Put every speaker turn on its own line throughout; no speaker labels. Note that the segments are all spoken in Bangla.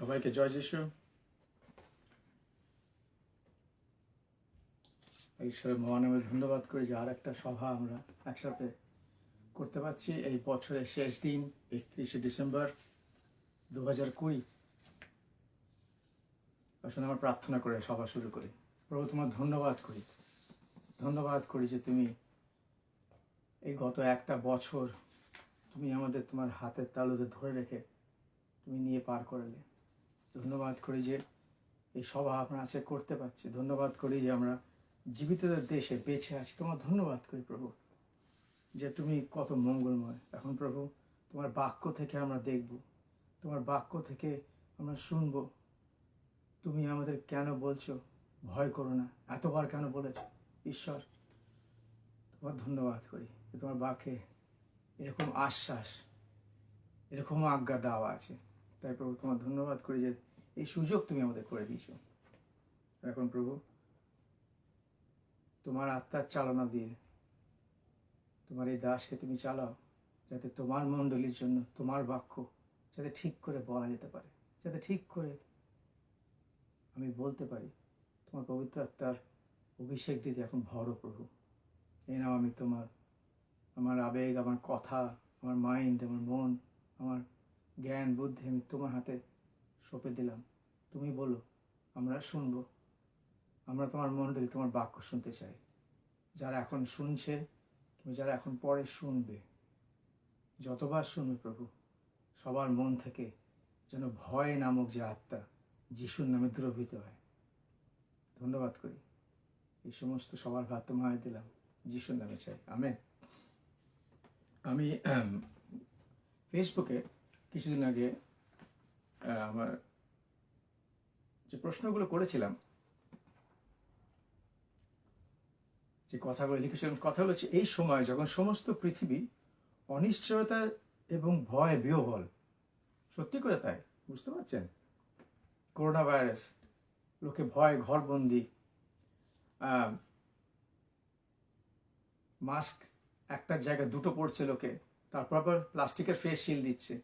সবাইকে জয় যিশু। ঈশ্বরের মহানামে ধন্যবাদ করি যে আর একটা সভা আমরা একসাথে করতে পারছি এই বছরের শেষ দিন 31শে ডিসেম্বর 2020। আসলে আমরা প্রার্থনা করে সভা শুরু করি। প্রভু তোমার ধন্যবাদ করি যে তুমি এই গত একটা বছর তুমি আমাদের তোমার হাতের তালুতে ধরে রেখে তুমি নিয়ে পার করলে। ধন্যবাদ করি যে এই সভা আমরা আজকে করতে পারছি। ধন্যবাদ করি যে আমরা জীবিতদের দেশে বেঁচে আছি। তোমার ধন্যবাদ করি প্রভু যে তুমি কত মঙ্গলময়। এখন প্রভু তোমার বাক্য থেকে আমরা দেখব, তোমার বাক্য থেকে আমরা শুনবো তুমি আমাদের কেন বলছো ভয় করো না, এতবার কেন বলেছ। ঈশ্বর তোমার ধন্যবাদ করি যে তোমার বাক্যে এরকম আশ্বাস, এরকম আজ্ঞা দেওয়া আছে। তাই প্রভু তোমার ধন্যবাদ করি যে এই সুযোগ তুমি আমাদের করে দিয়েছ। এখন প্রভু তোমার আত্মার চালনা দিয়ে তোমার এই দাসকে তুমি চালাও, যাতে তোমার মণ্ডলীর জন্য তোমার বাক্য যাতে ঠিক করে বলা যেতে পারে, যাতে ঠিক করে আমি বলতে পারি। তোমার পবিত্র আত্মার অভিষেক দিতে এখন ভরো প্রভু। এই নাও আমি আমার আবেগ, আমার কথা, আমার মাইন্ড, আমার মন, আমার জ্ঞান বুদ্ধি আমি তোমার হাতে সঁপে দিলাম। তুমি বলো, আমরা শুনবো। আমরা তোমার মণ্ডলী তোমার বাক্য শুনতে চাই। যারা এখন শুনছে কিংবা যারা এখন পরে শুনবে, যতবার শুনবে প্রভু, সবার মন থেকে যেন ভয় নামক যে আত্মা যিশুর নামে দ্রবীত হয়। ধন্যবাদ করি। এই সমস্ত সবার ভার তোমায় দিলাম, যিশুর নামে চাই, আমেন। আমি ফেসবুকে কিছুদিন আগে আমার যে প্রশ্নগুলো করেছিলাম, যে কথাগুলো লিখেছিলাম, কথা হচ্ছে এই সময় যখন সমস্ত পৃথিবী অনিশ্চয়তার এবং ভয় বিহ্বল। সত্যি করে তাই, বুঝতে পারছেন? করোনা ভাইরাস, লোকে ভয়, ঘরবন্দি, মাস্ক একটার জায়গায় দুটো পড়ছে লোকে, তারপর আবার প্লাস্টিকের ফেস শিল্ড দিচ্ছে।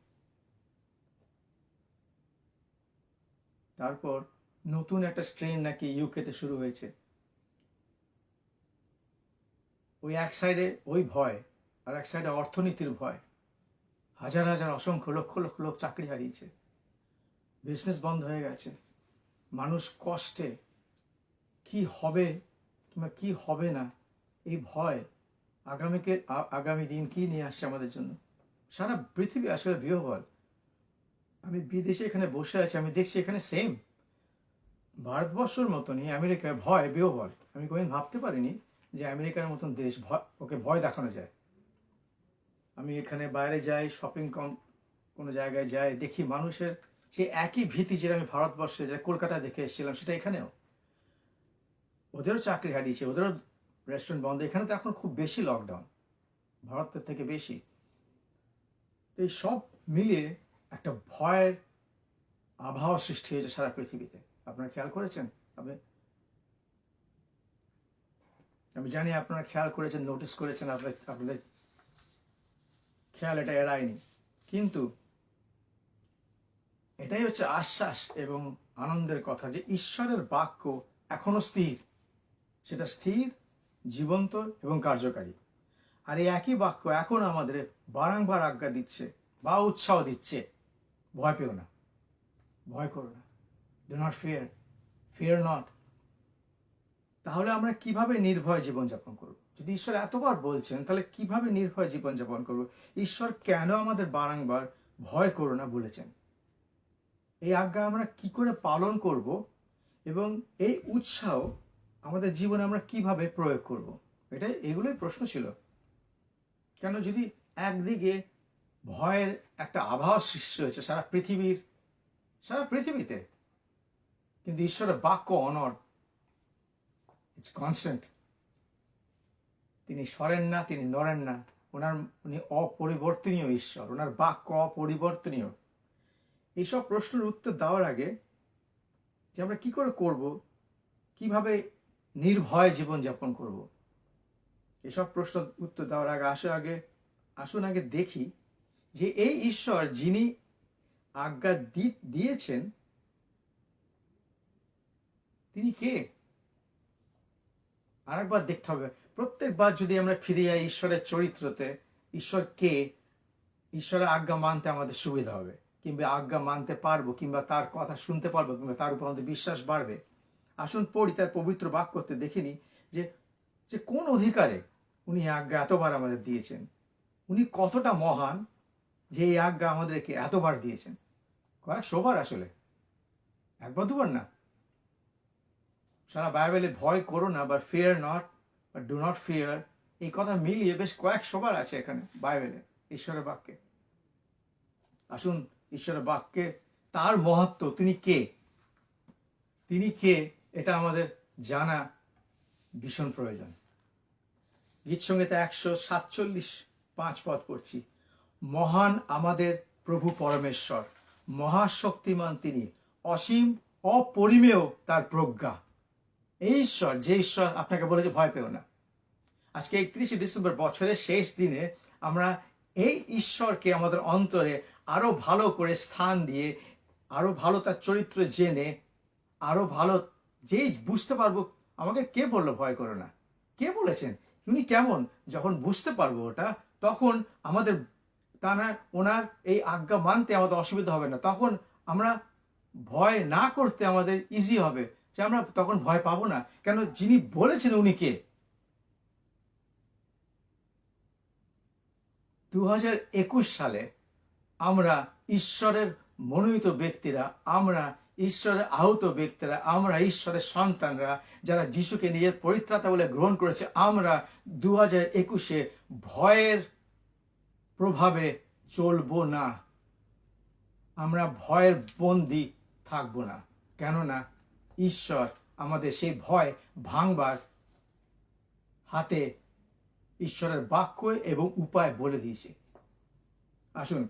তারপর নতুন একটা স্ট্রেন নাকি ইউকেতে শুরু হয়েছে। ওই এক সাইডে ওই ভয়, আর এক সাইডে অর্থনীতির ভয়। হাজার হাজার অসংখ্য লক্ষ লক্ষ লোক চাকরি হারিয়েছে, বিজনেস বন্ধ হয়ে গেছে। মানুষ কষ্টে, কি হবে কিংবা কি হবে না, এই ভয় আগামী দিন কি নিয়ে আসছে আমাদের জন্য। সারা পৃথিবী আসলে বিহ্বল। আমি বিদেশে এখানে বসে আছি, আমি দেখছি এখানে সেম ভারতবর্ষের মতনই আমেরিকায় ভয় বিহ্বল। আমি কোনোদিন ভাবতে পারিনি যে আমেরিকার মতন দেশ ওকে ভয় দেখানো যায়। আমি এখানে বাইরে যাই, কোনো জায়গায় যাই, দেখি মানুষের সেই একই ভীতি যেটা আমি ভারতবর্ষে যে কলকাতায় দেখে এসেছিলাম সেটা এখানেও। ওদেরও চাকরি হারিয়েছে, ওদেরও রেস্টুরেন্ট বন্ধ। এখানে তো এখন খুব বেশি লকডাউন, ভারতের থেকে বেশি। এই সব মিলিয়ে একটা ভয়ের আবহাওয়া সৃষ্টি হয়েছে সারা পৃথিবীতে। আপনারা খেয়াল করেছেন? আমি জানি আপনারা খেয়াল করেছেন, নোটিস করেছেন, আপনাদের খেয়াল এটা এড়ায়নি। কিন্তু এটাই হচ্ছে আশ্বাস এবং আনন্দের কথা যে ঈশ্বরের বাক্য এখনো স্থির। সেটা স্থির, জীবন্ত এবং কার্যকারী। আর এই একই বাক্য এখন আমাদের বারংবার আজ্ঞা দিচ্ছে বা উৎসাহ দিচ্ছে, ভয় পেও না, ভয় করো না, ডু নট ফিয়ার নট। তাহলে আমরা কিভাবে নির্ভয় জীবনযাপন করব? যদি ঈশ্বর এতবার বলছেন, তাহলে কিভাবে নির্ভয় জীবনযাপন করব? ঈশ্বর কেন আমাদের বারংবার ভয় করো না বলেছেন? এই আজ্ঞা আমরা কি করে পালন করব এবং এই উৎসাহ আমাদের জীবনে আমরা কিভাবে প্রয়োগ করব? এগুলোই প্রশ্ন ছিল। কেন যদি একদিকে ভয়ের একটা আভাস সৃষ্টি হয়েছে সারা পৃথিবীতে, কিন্তু ঈশ্বরের বাক্য অনড়, ইটস কনস্ট্যান্ট। তিনি সরেন না, তিনি নড়েন না। উনি অপরিবর্তনীয় ঈশ্বর, ওনার বাক্য অপরিবর্তনীয়। এইসব প্রশ্নের উত্তর দেওয়ার আগে যে আমরা কি করে করব, কিভাবে নির্ভয় জীবনযাপন করব, এসব প্রশ্ন উত্তর দেওয়ার আগে আসুন দেখি যে এই ঈশ্বর যিনি আজ্ঞা দিয়েছেন তিনি কে? আরেকবার দেখতে হবে, প্রত্যেকবার যদি আমরা ফিরে যাই ঈশ্বরের চরিত্রতে, ঈশ্বর কে, ঈশ্বরের আজ্ঞা মানতে আমাদের সুবিধা হবে, কিংবা আজ্ঞা মানতে পারবো, কিংবা তার কথা শুনতে পারবো, কিংবা তার উপর আমাদের বিশ্বাস বাড়বে। আসুন পড়ি তার পবিত্র বাক্যতে, দেখিনি যে যে কোন অধিকারে উনি আজ্ঞা এতবার আমাদের দিয়েছেন, উনি কতটা মহান যে এই আজ্ঞা আমাদেরকে এতবার দিয়েছেন। কয়েকশোবার, আসলে একবার দুবার না। সারা বাইবেলে ভয় করো না বা ফিয়ার নট বা ডু নট ফিয়ার, এই কথা মিলিয়ে বেশ কয়েকশোবার আছে এখানে বাইবেলে, ঈশ্বরের বাক্যে। আসুন ঈশ্বরের বাক্যে তার মহত্ব, তিনি কে, তিনি কে, এটা আমাদের জানা ভীষণ প্রয়োজন। গীতসংহিতা 147:5 পদ পড়ছি। মহান আমাদের প্রভু পরমেশ্বর, মহাশক্তিমান তিনি, অসীম অপরিমেয় তার প্রজ্ঞা। এই ঈশ্বর, যে ঈশ্বর আপনাকে বলেছে ভয় পেও না। আজকে 31শে ডিসেম্বর, বছরের শেষ দিনে আমরা এই ঈশ্বরকে আমাদের অন্তরে আরো ভালো করে স্থান দিয়ে, আরো ভালো তার চরিত্র জেনে, আরো ভালো যেই বুঝতে পারবো আমাকে কে বললো ভয় করো না, কে বলেছেন, উনি কেমন, যখন বুঝতে পারবো ওটা, তখন আমাদের ওনার এই আজ্ঞা মানতে আমাদের অসুবিধা হবে না। তখন আমরা ভয় না করতে আমাদের ইজি হবে, যে আমরা তখন ভয় পাবো না। কেন? যিনি বলেছেন উনি কে। 2021 সালে আমরা ঈশ্বরের মনোনীত ব্যক্তিরা, আমরা ঈশ্বরের আহত ব্যক্তিরা, আমরা ঈশ্বরের সন্তানরা, যারা যিশুকে নিজের পরিত্রাতা বলে গ্রহণ করেছে, আমরা 2021-এ ভয়ের প্রভাবে চলবো না, আমরা ভয়ের বন্দী থাকবো না। কেননা ঈশ্বর আমাদের সেই ভয় ভাঙবার হাতে ঈশ্বরের বাক্য এবং উপায় বলে দিয়েছে। আসুন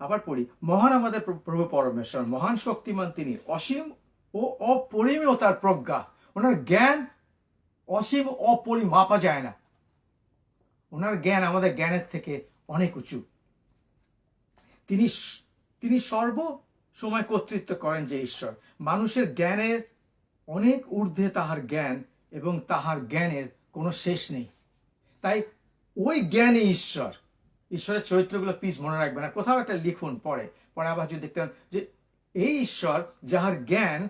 আবার পড়ি। মহান আমাদের প্রভু পরমেশ্বর, মহান শক্তিমান তিনি, অসীম ও অপরিমেয় তার প্রজ্ঞা। ওনার জ্ঞান অসীম, মাপা যায় না। ওনার জ্ঞান আমাদের জ্ঞানের থেকে অনেক উঁচু। তিনি সর্ব সময় কর্তৃত্ব করেন যে ঈশ্বর, মানুষের জ্ঞানের অনেক ঊর্ধ্বে তাহার জ্ঞান, এবং তাহার জ্ঞানের কোনো শেষ নেই। তাই ওই জ্ঞানে ঈশ্বর, ঈশ্বরের চরিত্রগুলো প্লিজ মনে রাখবেন, আর কোথাও একটা লিখুন, পরে আবার যদি দেখতেন যে এই ঈশ্বর যাহার জ্ঞান,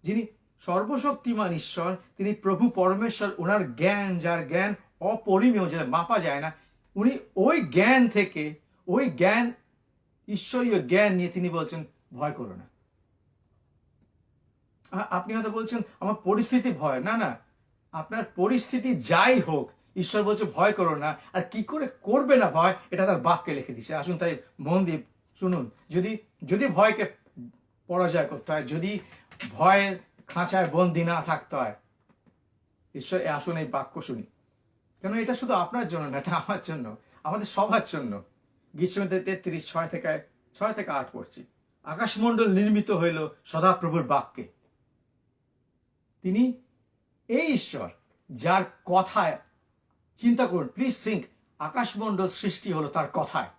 যিনি সর্বশক্তিমান ঈশ্বর, তিনি প্রভু পরমেশ্বর, ওনার জ্ঞান, যার জ্ঞান অপরিমেয়, যেটা মাপা যায় না, উনি ওই জ্ঞান থেকে, ওই জ্ঞান, ঈশ্বরীয় জ্ঞান নিয়ে তিনি বলছেন ভয় করো না। আপনি হয়তো বলছেন আমার পরিস্থিতি ভয়, না না, আপনার পরিস্থিতি যাই হোক, ঈশ্বর বলছে ভয় করো না। আর কি করে করবে না ভয়, এটা তার বাক্যে লিখে দিচ্ছে। আসুন তাই মন দিয়ে শুনুন। যদি ভয়কে পরাজয় করতে হয়, যদি ভয়ের খাঁচায় বন্দি না থাকতে হয়, ঈশ্বর আসুন এই বাক্য শুনি। কেন এটা শুধু আপনার জন্য না, এটা আমার জন্য, আমাদের সবার জন্য। গীতসংহিতা 33:6-8 পড়ছি। আকাশমণ্ডল নির্মিত হইল সদাপ্রভুর বাক্যে। তিনি এই ঈশ্বর যার কথায়, চিন্তা করুন, প্লিজ থিঙ্ক, আকাশমণ্ডল সৃষ্টি হলো তার কথায়।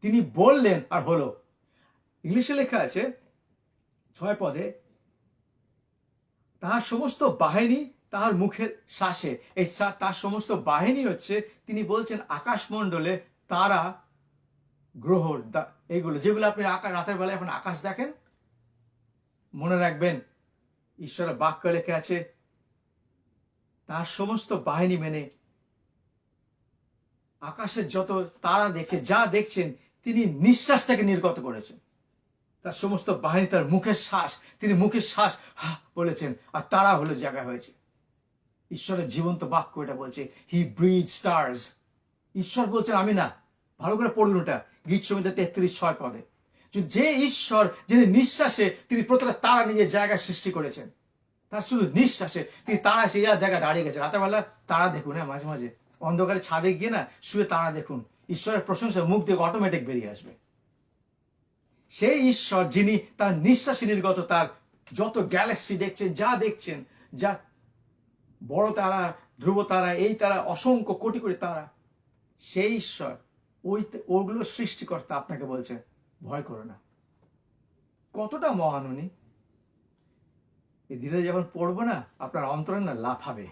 তিনি বললেন আর হলো। ইংলিশে লেখা আছে 6 পদে, তাহার সমস্ত বাহিনী তাহার মুখের শ্বাসে। এই তার সমস্ত বাহিনী হচ্ছে, তিনি বলছেন আকাশমণ্ডলে তারা, গ্রহ, এইগুলো যেগুলো আপনি রাতের বেলায় এখন আকাশ দেখেন, মনে রাখবেন ঈশ্বরের বাক্য লেখা আছে তার সমস্ত বাহিনী মেনে আকাশের যত তারা দেখছে, যা দেখছেন, তিনি নিঃশ্বাস থেকে নির্গত করেছেন। তার সমস্ত বাহিনী, তার মুখের শ্বাস, তিনি মুখের শ্বাস বলেছেন, আর তারা হলো জায়গা হয়েছে। ঈশ্বরের জীবন্ত বাক্য এটা বলছে, হি ব্রিথ স্টার্স। ঈশ্বর বলছেন, আমি না। ভালো করে পড়ুন ওটা, গীতসংহিতা 33:6 পদে। যে ঈশ্বর, যিনি নিঃশ্বাসে তিনি প্রত্যেকটা তারা নিজের জায়গায় সৃষ্টি করেছেন, তার শুধু নিঃশ্বাসে তিনি তারা সেই জায়গায় দাঁড়িয়ে গেছে। রাতেরবেলা তারা দেখুন, হ্যাঁ, মাঝে মাঝে অন্ধকারে ছাদে গিয়ে না শুয়ে তারা দেখুন, ঈশ্বরের প্রশংসা মুখ থেকে অটোমেটিক বেরিয়ে আসবে। সেই ঈশ্বর যিনি তার নিঃশ্বাসে নির্গত, তার যত গ্যালাক্সি দেখছেন, যা দেখছেন, যা বড় তারা, ধ্রুব তারা, এই তারা, অসংখ্য কোটি কোটি তারা, সেই ঈশ্বর, ওগুলো সৃষ্টিকর্তা আপনাকে বলছে ভয় করো না। কতটা মহান উনি! এই ধীরে যখন পড়বো না, আপনার অন্তরে না লাফাবে,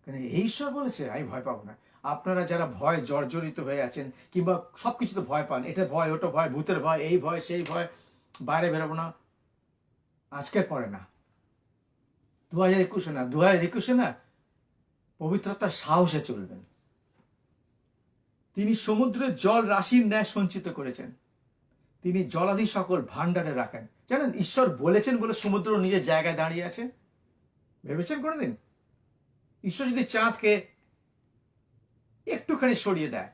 কারণ এই ঈশ্বর বলেছে, আমি ভয় পাবো না। আপনারা যারা ভয় জর্জরিত হয়ে আছেন, কিংবা সব কিছুতে ভয় পান, এটা ভয় ওটা ভয়, ভূতের ভয়, এই ভয় সেই ভয়, বাইরে বেরোবো না, আজকের পরে না, 2021 না, 2021 না, পবিত্রতার সাহসে চলবেন। তিনি সমুদ্রের জল রাশির ন্যায় সঞ্চিত করেছেন, তিনি জলাধি সকল ভান্ডারে রাখেন। জানেন, ঈশ্বর বলেছেন বলে সমুদ্র নিজের জায়গায় দাঁড়িয়ে আছে। ভেবেছেন কোনোদিন? ঈশ্বর যদি চাঁদকে একটুখানি সরিয়ে দেয়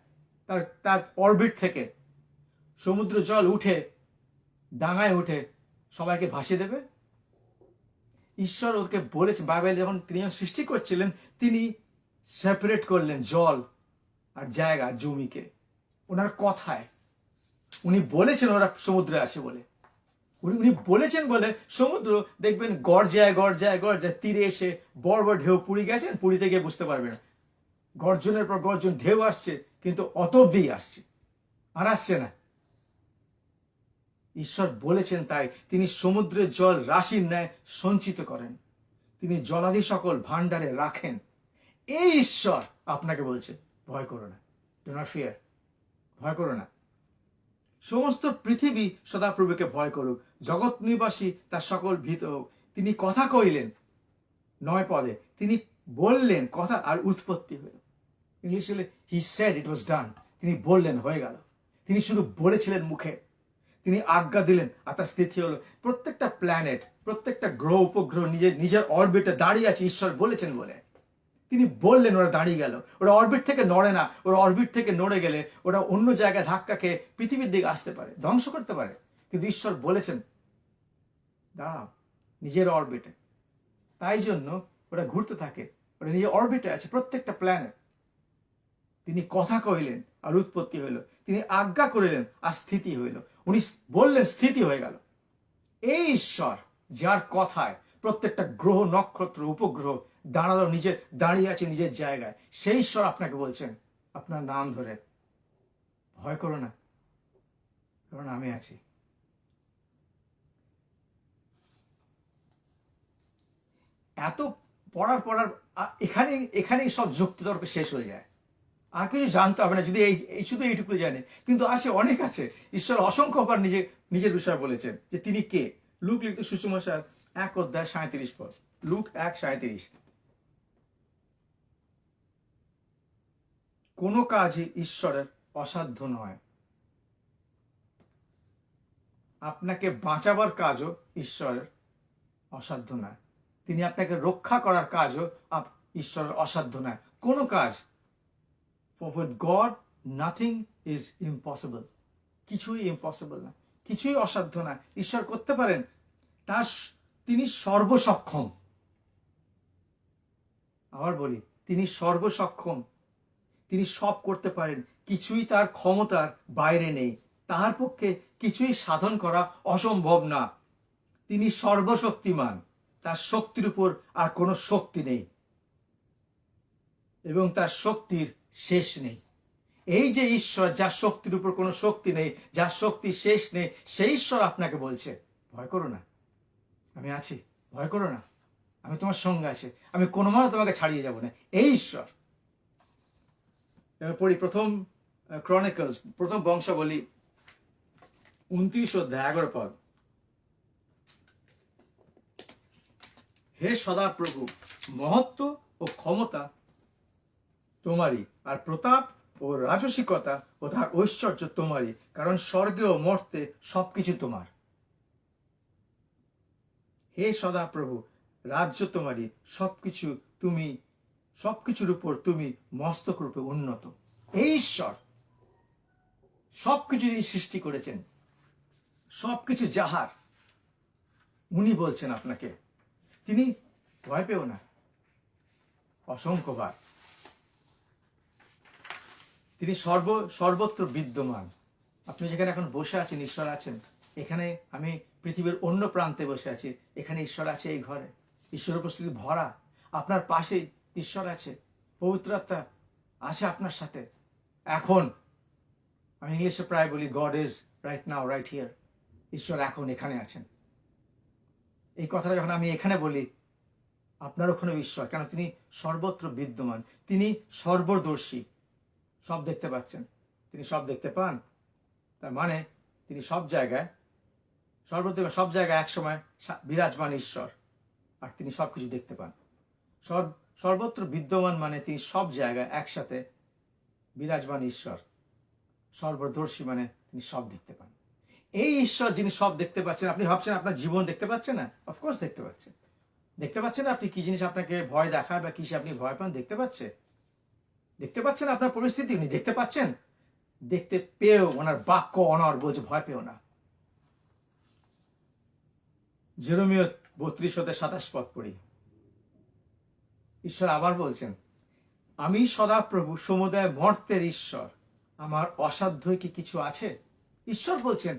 তার তার অরবিট থেকে, সমুদ্র জল উঠে ডাঙায় উঠে সবাইকে ভাসিয়ে দেবে? ঈশ্বর ওকে বলেছে, বাইবেল যখন তিনি সৃষ্টি করছিলেন, তিনি সেপারেট করলেন জল আর জায়গা, জমিকে, ওনার কথায়। উনি বলেছেন ওরা সমুদ্রে আছে বলে, উনি বলেছেন বলে সমুদ্র দেখবেন গর্জায় গর্জায় গর্জায়, তীরে এসে বড় বড় ঢেউ, পুরী গেছেন, পুরীতে গিয়ে বুঝতে পারবেন গর্জনের পর গর্জন, ঢেউ আসছে, কিন্তু অত অব্দিই আসছে, আর আসছে না। ঈশ্বর বলেছেন তাই তিনি সমুদ্রের জল রাশির ন্যায় সঞ্চিত করেন, তিনি জলাধি সকল ভান্ডারে রাখেন। এই ঈশ্বর আপনাকে বলছে, ভয় করো না, ডু নট ফিয়ার, ভয় করো না। সমস্ত পৃথিবী সদাপ্রভুকে ভয় করুক, জগৎ নিবাসী তার সকল ভীত হোক। তিনি কথা কইলেন, 9 পদে তিনি বললেন, কথা আর উৎপত্তি হল। ইংলিশ হলে হি সেড ইট ওয়াজ ডান, তিনি বললেন হয়ে গেল। তিনি শুধু বলেছিলেন মুখে, তিনি আজ্ঞা দিলেন আর তার স্থিতি হলো। প্রত্যেকটা প্ল্যানেট, প্রত্যেকটা গ্রহ উপগ্রহ নিজের নিজের অরবিটে দাঁড়িয়ে আছে ঈশ্বর বলেছেন বলে। তিনি বললেন, ওরা দাঁড়িয়ে গেল। ওরা অরবিট থেকে নড়ে না, ওরা অরবিট থেকে নড়ে গেলে ওরা অন্য জায়গায় ধাক্কা খেয়ে পৃথিবীর দিকে আসতে পারে, ধ্বংস করতে পারে। কিন্তু ঈশ্বর বলেছেন দাঁড়াও নিজের অরবিটে, তাই জন্য ওরা ঘুরতে থাকে, ওরা নিজের অরবিটে আছে প্রত্যেকটা প্ল্যানেট। তিনি কথা কইলেন আর উৎপত্তি হইল, তিনি আজ্ঞা করিলেন আর স্থিতি হইল। উনি বললেন, স্থিতি হয়ে গেল। এই ঈশ্বর যার কথায় প্রত্যেকটা গ্রহ নক্ষত্র উপগ্রহ দাঁড়ালো, নিজের দাঁড়িয়ে আছে নিজের জায়গায়, সেই ঈশ্বর আপনাকে বলছেন আপনার নাম ধরে, ভয় করো না, কারণ আমি আছি। এত পড়ার এখানেই সব যুক্তিতর্ক শেষ হয়ে যায়, আর কিছু জানতে হবে না, যদি এই শুধু এইটুকু জানে। কিন্তু অনেক আছে। ঈশ্বর অসংখ্যবার নিজের বিষয় বলেছেন যে তিনি কে। লুক লিখিত সুসমাচার 1:37 পদ, লুক 1:37। কোনো কাজই ঈশ্বরের অসাধ্য নয়। আপনাকে বাঁচাবার কাজও ঈশ্বরের অসাধ্য নয়, তিনি আপনাকে রক্ষা করার কাজও ঈশ্বরের অসাধ্য নয়। কোনো কাজ, for with God nothing is impossible, কিছুই ইম্পসিবল না, কিছুই অসাধ্য না। ঈশ্বর করতে পারেন, তিনি সর্বসক্ষম। আবার বলি, তিনি সর্বসক্ষম, তিনি সব করতে পারেন, কিছুই তার ক্ষমতার বাইরে নেই, তাহার পক্ষে কিছুই সাধন করা অসম্ভব না। তিনি সর্বশক্তিমান, তার শক্তির উপর আর কোনো শক্তি নেই এবং তার শক্তির শেষ নেই। এই যে ঈশ্বর, যার শক্তির উপর কোনো শক্তি নেই, যার শক্তির শেষ নেই, সেই ঈশ্বর আপনাকে বলছে ভয় করো না, আমি আছি, ভয় করো না, আমি তোমার সঙ্গে আছি, আমি কোনোভাবে তোমাকে ছাড়িয়ে যাব না। এই ঈশ্বর। এবার পড়ি প্রথম ক্রনিকলস, প্রথম বংশাবলী 29:11 পদ। হে সদাপ্রভু, মহত্ব ও ক্ষমতা তোমারই, আর প্রতাপ ও রাজসিকতা ও তার ঐশ্বর্য তোমারই, কারণ স্বর্গে ও মর্তে সবকিছু তোমার। হে সদাপ্রভু, রাজ্য তোমারই, সবকিছু তুমি, সবকিছুর উপর তুমি মস্তক রূপে উন্নত। এই ঈশ্বর সবকিছু যিনি সৃষ্টি করেছেন, সবকিছু যাহার, উনি বলছেন আপনাকে, তিনি ভয় পেও না। অসংখ্যবার তিনি সর্বত্র বিদ্যমান। আপনি যেখানে এখন বসে আছেন, ঈশ্বর আছেন এখানে। আমি পৃথিবীর অন্য প্রান্তে বসে আছি, এখানে ঈশ্বর আছে। এই ঘরে ঈশ্বর উপস্থিতি ভরা। আপনার পাশেই ঈশ্বর আছে, পবিত্র আত্মা আছে আপনার সাথে। এখন আমি ইংলিশে প্রায় বলি, god is right now, right here. ঈশ্বর এখন এখানে আছেন। এই কথাটা যখন আমি এখানে বলি, আপনার ওখানেও ঈশ্বর, কেন তিনি সর্বত্র বিদ্যমান, তিনি সর্বদর্শী, সব দেখতে পাচ্ছেন। তিনি সব দেখতে পান, তার মানে তিনি সব জায়গায়, সর্বত্র সব জায়গায় একসময় বিরাজমান ঈশ্বর, আর তিনি সব কিছু দেখতে পান। সর্বত্র বিদ্যমান মানে তিনি সব জায়গায় একসাথে বিরাজমান ঈশ্বর। সর্বদর্শী মানে তিনি সব দেখতে পান। এই ঈশ্বর যিনি সব দেখতে পাচ্ছেন, আপনি ভাবছেন আপনার জীবন দেখতে পাচ্ছেন না? অফকোর্স দেখতে পাচ্ছেন। দেখতে পাচ্ছেন আপনি কি জিনিস আপনাকে ভয় দেখায় বা কিসে আপনি ভয় পান, দেখতে পাচ্ছে। দেখতে পাচ্ছেন আপনার পরিস্থিতি, উনি দেখতে পাচ্ছেন। দেখতে পেয়েও ওনার বাক্য অনর বলছে ভয় পেও না। জেরেমিয়া 32:27 পদ পড়ি। ঈশ্বর আবার বলছেন, আমি সদাপ্রভু সমুদায় মর্তের ঈশ্বর, আমার অসাধ্য কি কিছু আছে? ঈশ্বর বলছেন,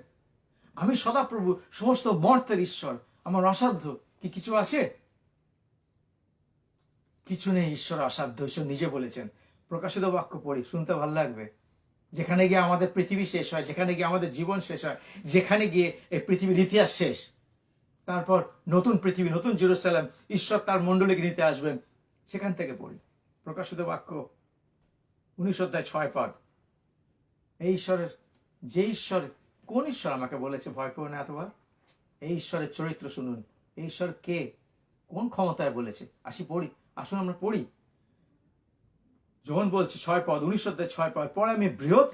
আমি সদাপ্রভু সমস্ত মর্তের ঈশ্বর, আমার অসাধ্য কি কিছু আছে? কিছু নেই ঈশ্বর অসাধ্য, ঈশ্বর নিজে বলেছেন। প্রকাশিত বাক্য পড়ি, শুনতে ভালো লাগবে। যেখানে গিয়ে আমাদের পৃথিবী শেষ হয়, যেখানে গিয়ে আমাদের জীবন শেষ হয়, যেখানে গিয়ে এই পৃথিবীর ইতিহাস শেষ, তারপর নতুন পৃথিবী, নতুন জেরুজালেম, ঈশ্বর তার মণ্ডলীকে নিতে আসবেন, সেখান থেকে পড়ি। প্রকাশিত বাক্য 19:6 পদ। এই ঈশ্বরের, যে ঈশ্বর, কোন ঈশ্বর আমাকে বলেছে ভয় পেও না এতবার? এই ঈশ্বরের চরিত্র শুনুন। এই ঈশ্বর কে, কোন ক্ষমতায় বলেছে? পড়ি, আসুন আমরা পড়ি। যখন বলছে 6 পদ, 19:6 পদ, পরে আমি বৃহৎ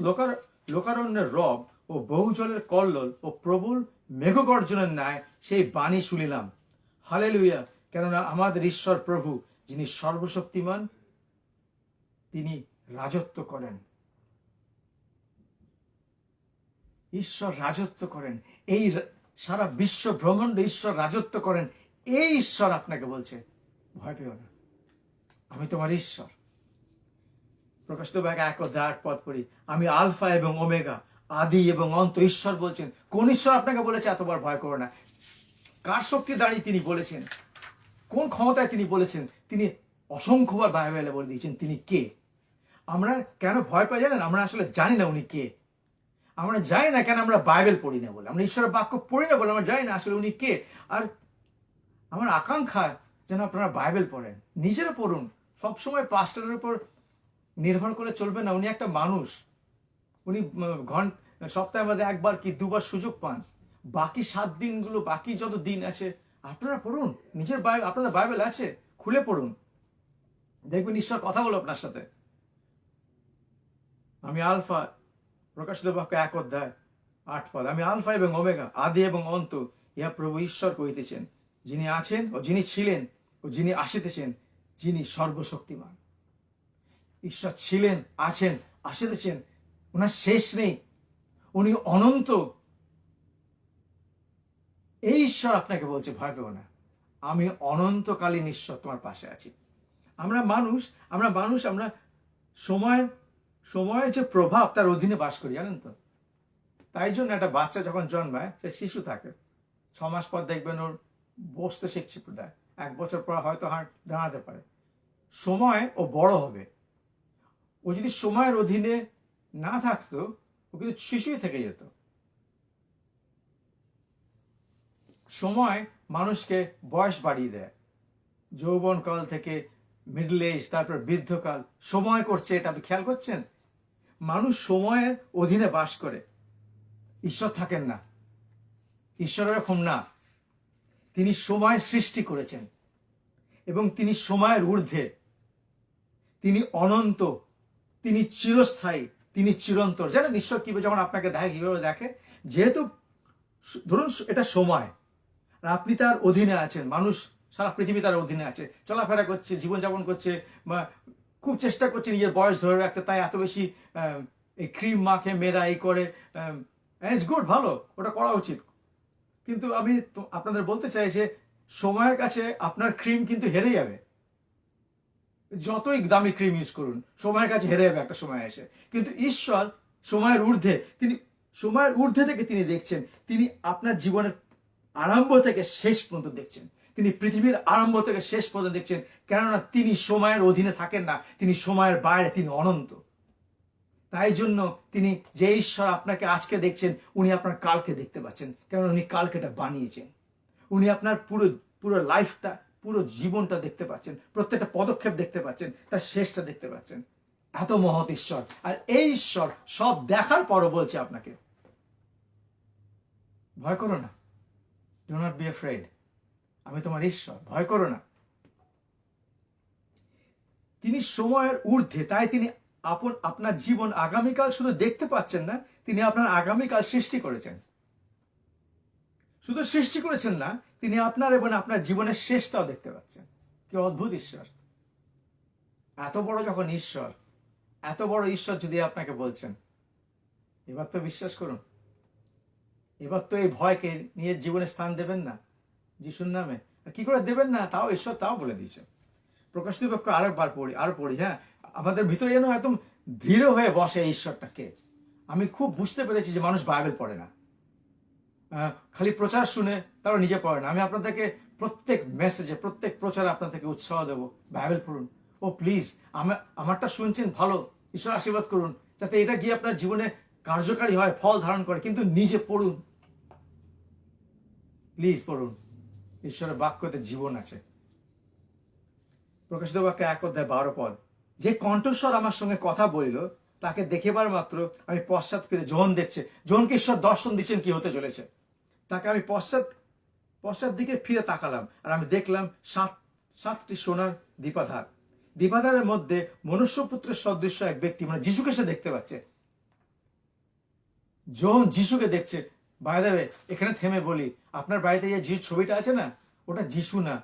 লোকারণ্যের রব ও বহুজলের কল্লোল ও প্রবল মেঘগর্জনের ন্যায় সেই বাণী শুনিলাম, হালেলুয়া! কেননা আমাদের ঈশ্বর প্রভু, যিনি সর্বশক্তিমান, তিনি রাজত্ব করেন। ঈশ্বর রাজত্ব করেন, এই সারা বিশ্ব ব্রহ্মাণ্ডে ঈশ্বর রাজত্ব করেন। এই ঈশ্বর আপনাকে বলছে ভয় পেও না, আমি তোমার ঈশ্বর। প্রকাশিত বাক্য 1:8 পদ পড়ি, আমি আলফা এবং ওমেগা, আদি এবং অন্ত। ঈশ্বর বলছেন, কোন ঈশ্বর আপনাকে বলেছে এতবার ভয় করো না? কার শক্তি দাঁড়িয়ে তিনি বলেছেন? কোন ক্ষমতায় তিনি বলেছেন? তিনি অসংখ্যবার বাইবেলে বলে দিয়েছেন তিনি কে। আমরা কেন ভয় পাই জানেন? আমরা আসলে জানি না উনি কে। আমরা জানি না কেন আমরা বাইবেল পড়ি না বলে, আমরা ঈশ্বরের বাক্য পড়ি না বলে আমরা জানি না আসলে উনি কে। আর আমার আকাঙ্ক্ষা যেন আপনারা বাইবেল পড়েন, নিজেরা পড়ুন। সবসময় পাস্টরের উপর নির্ভর করে চলবে না। উনি একটা মানুষ, উনি সপ্তাহের মধ্যে একবার কি দুবার সুযোগ পান। বাকি 7 দিনগুলো, বাকি যত দিন আছে আপনারা পড়ুন নিজের বাইবেল। আপনাদের বাইবেল আছে, খুলে পড়ুন, দেখবেন ঈশ্বর কথা বলো আপনার সাথে। আমি আলফা, প্রকাশিত বাক্য 1:8 পদ, আমি আলফা এবং ওমেগা, আদি এবং অন্ত, ইহা প্রভু ঈশ্বর কহিতেছেন, যিনি আছেন ও যিনি ছিলেন ও যিনি আসিতেছেন, যিনি সর্বশক্তিমান। ঈশ্বর ছিলেন, আছেন, আসিতেছেন, ওনার শেষ নেই, উনি অনন্ত। এই ঈশ্বর আপনাকে বলছে ভয় পেও না, আমি অনন্তকালীন ঈশ্বর তোমার পাশে আছি। আমরা মানুষ, আমরা সময়ের যে প্রভাব তার অধীনে বাস করি, জানেন তো। তাই জন্য একটা বাচ্চা যখন জন্মায়, সে শিশু থাকে, 6 মাস পর দেখবেন ওর বসতে শিখছে প্রায়, 1 বছর পর হয়তো দাঁড়াতে পারে। সময় ও বড় হবে, ও যদি সময়ের অধীনে না থাকতো, ও কিন্তু শিশুই থেকে যেত। সময় মানুষকে বয়স বাড়িয়ে দেয়, যৌবনকাল থেকে মিডল এজ, তারপর বৃদ্ধকাল, সময় করছে এটা। আপনি খেয়াল করছেন? মানুষ সময়ের অধীনে বাস করে, ঈশ্বর থাকেন না। ঈশ্বর এরকম না, তিনি সময় সৃষ্টি করেছেন এবং তিনি সময়ের ঊর্ধ্বে, তিনি অনন্ত, তিনি চিরস্থায়ী, তিনি চিরন্তর। জানেন ঈশ্বর কিভাবে যখন আপনাকে দেখে, কিভাবে দেখে? যেহেতু ধরুন এটা সময়, আর আপনি তার অধীনে আছেন, মানুষ সারা পৃথিবী তার অধীনে আছে, চলাফেরা করছে, জীবনযাপন করছে, বা খুব চেষ্টা করছে নিজের বয়স ধরে রাখতে, তাই এত বেশি এই ক্রিম মাখে, মেয়েরা এই করে, ইটস গুড, ভালো, ওটা করা উচিত। কিন্তু আমি আপনাদের বলতে চাই যে সময়ের কাছে আপনার ক্রিম কিন্তু হেরে যাবে। যতই দামি ক্রিম ইউজ করুন, সময়ের কাছে হেরে যাবে একটা সময় এসে। কিন্তু ঈশ্বর সময়ের ঊর্ধ্বে, তিনি সময়ের ঊর্ধ্বে থেকে তিনি দেখছেন। তিনি আপনার জীবনের আরম্ভ থেকে শেষ পর্যন্ত দেখছেন, তিনি পৃথিবীর আরম্ভ থেকে শেষ পর্যন্ত দেখছেন। কেননা তিনি সময়ের অধীনে থাকেন না, তিনি সময়ের বাইরে, তিনি অনন্ত। তাই জন্য তিনি, যে ঈশ্বর আপনাকে আজকে দেখছেন, উনি আপনার কালকে দেখতে পাচ্ছেন, কেননা উনি কালকেটা বানিয়েছেন। উনি আপনার পুরো লাইফটা পুরো জীবনটা দেখতে পাচ্ছেন, প্রত্যেকটা পদক্ষেপ দেখতে পাচ্ছেন, তার শেষটা দেখতে পাচ্ছেন। এত মহৎ ঈশ্বর। আর এই ঈশ্বর সব দেখার পরও বলছে আপনাকে, ভয় করো না, ডু নট বি অ্যাফ্রেড, আমি তোমার ঈশ্বর, ভয় করো না। তিনি সময়ের ঊর্ধ্বে, তাই তিনি আপনার জীবন আগামীকাল শুধু দেখতে পাচ্ছেন না, তিনি আপনার আগামীকাল সৃষ্টি করেছেন। শুধু সৃষ্টি করেছেন না, তিনি আপনার এবং আপনার জীবনের শেষটাও দেখতে পাচ্ছেন। কি অদ্ভুত ঈশ্বর! এত বড় যখন ঈশ্বর, এত বড় ঈশ্বর যদি আপনাকে বলছেন, এবার তো বিশ্বাস করুন, এবার তো এই ভয়কে নিয়ে জীবনে স্থান দেবেন না যিশুর নামে। কি করে দেবেন না তাও ঈশ্বর তাও বলে দিয়েছে। প্রকাশিত বাক্য আরো পড়ি। হ্যাঁ, আমাদের ভিতরে যেন একদম দৃঢ় হয়ে বসে এই ঈশ্বরটাকে। আমি খুব বুঝতে পেরেছি যে মানুষ বাইবেল পড়ে না, খালি প্রচার শুনে তারা নিজে পড়ে না। আমি আপনাদেরকে প্রত্যেক মেসেজে, প্রত্যেক প্রচারে আপনাদেরকে উৎসাহ দেবো, বাইবেল পড়ুন। ও প্লিজ, আমারটা শুনছেন ভালো, ঈশ্বর আশীর্বাদ করুন, যাতে এটা গিয়ে আপনার জীবনে কার্যকারী হয়, ফল ধারণ করে। কিন্তু নিজে পড়ুন, প্লিজ পড়ুন। ঈশ্বরের বাক্যতে জীবন আছে। প্রকাশিত বাক্য 1:12 যে কণ্ঠস্বর আমার সঙ্গে কথা বলিল, তাকে দেখেবার মাত্র আমি পশ্চাৎ ফিরে, জোহন দেখছে, জোহনকে ঈশ্বর দর্শন দিচ্ছেন কি হতে চলেছে। তাকে আমি পশ্চাৎ দিকে ফিরে তাকালাম, আর আমি দেখলাম সাতটি সোনার দীপাধার। দীপাধারের মধ্যে মনুষ্যপুত্রের সদৃশ্য এক ব্যক্তি, মানে যিশুকে সে দেখতে পাচ্ছে। জোহন যিশুকে দেখছে। বাই দ্য ওয়ে, এখানে থেমে বলি, আপনার বাড়িতে যে যিশু ছবিটা আছে না, ওটা যিশু না,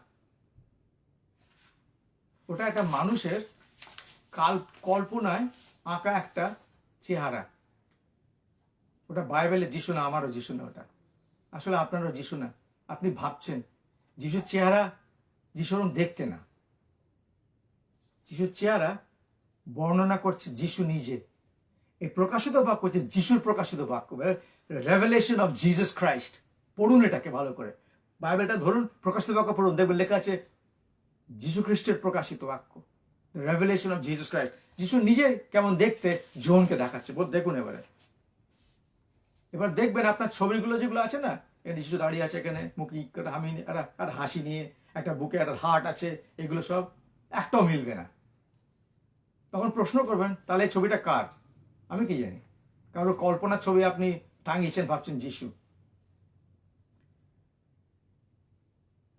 ওটা একটা মানুষের কল্পনায় আঁকা একটা চেহারা। ওটা বাইবেলের যিশু না, আমারও যিশু না, ওটা আসলে আপনারও যিশু না। আপনি ভাবছেন যিশুর চেহারা যিশুর দেখতে না, যিশুর চেহারা বর্ণনা করছে যিশু নিজে। এই প্রকাশিত বাক্য হচ্ছে যিশুর প্রকাশিত বাক্য, রেভেলেশন অফ জিসাস ক্রাইস্ট। পড়ুন এটাকে ভালো করে, বাইবেলটা ধরুন, প্রকাশিত বাক্য পড়ুন, দেখবেন লেখা আছে যিশু খ্রিস্টের প্রকাশিত বাক্য, রেভেলেশন অফ জিসাস ক্রাইস্ট। যিশু নিজে কেমন দেখতে জোহনকে দেখাচ্ছে। দেখুন এবার দেখবেন আপনার ছবিগুলো যেগুলো আছে না, যিশু দাঁড়িয়ে আছে এখানে, মুখে আর হাসি নিয়ে, একটা বুকে একটা হার্ট আছে, এগুলো সব একটাও মিলবে না। তখন প্রশ্ন করবেন, তাহলে এই ছবিটা কার? আমি কি জানি, কারো কল্পনার ছবি আপনি টাঙিয়েছেন, ভাবছেন যিশু।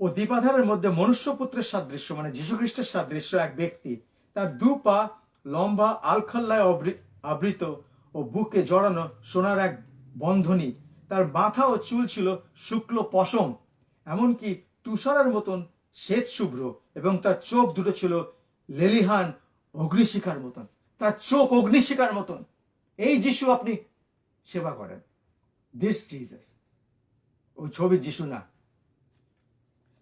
ও দীপাধারের মধ্যে মনুষ্যপুত্রের সাদৃশ্য, মানে যীশু খ্রিস্টের সাদৃশ্য এক ব্যক্তি, তার 2 পা লম্বা, আলখাল্লায় আবৃত ও বুকে জড়ানো সোনার এক বন্ধনী। তার মাথা ও চুল ছিল শুক্ল পশম, এমনকি তুষারের মতন শ্বেত শুভ্র, এবং তার চোখ দুটো ছিল লেলিহান অগ্নিশিখার মতন। তার চোখ অগ্নিশিখার মতন। এই যিশু আপনি সেবা করেন, দিস জিসাস, ওই ছবির যিশু না।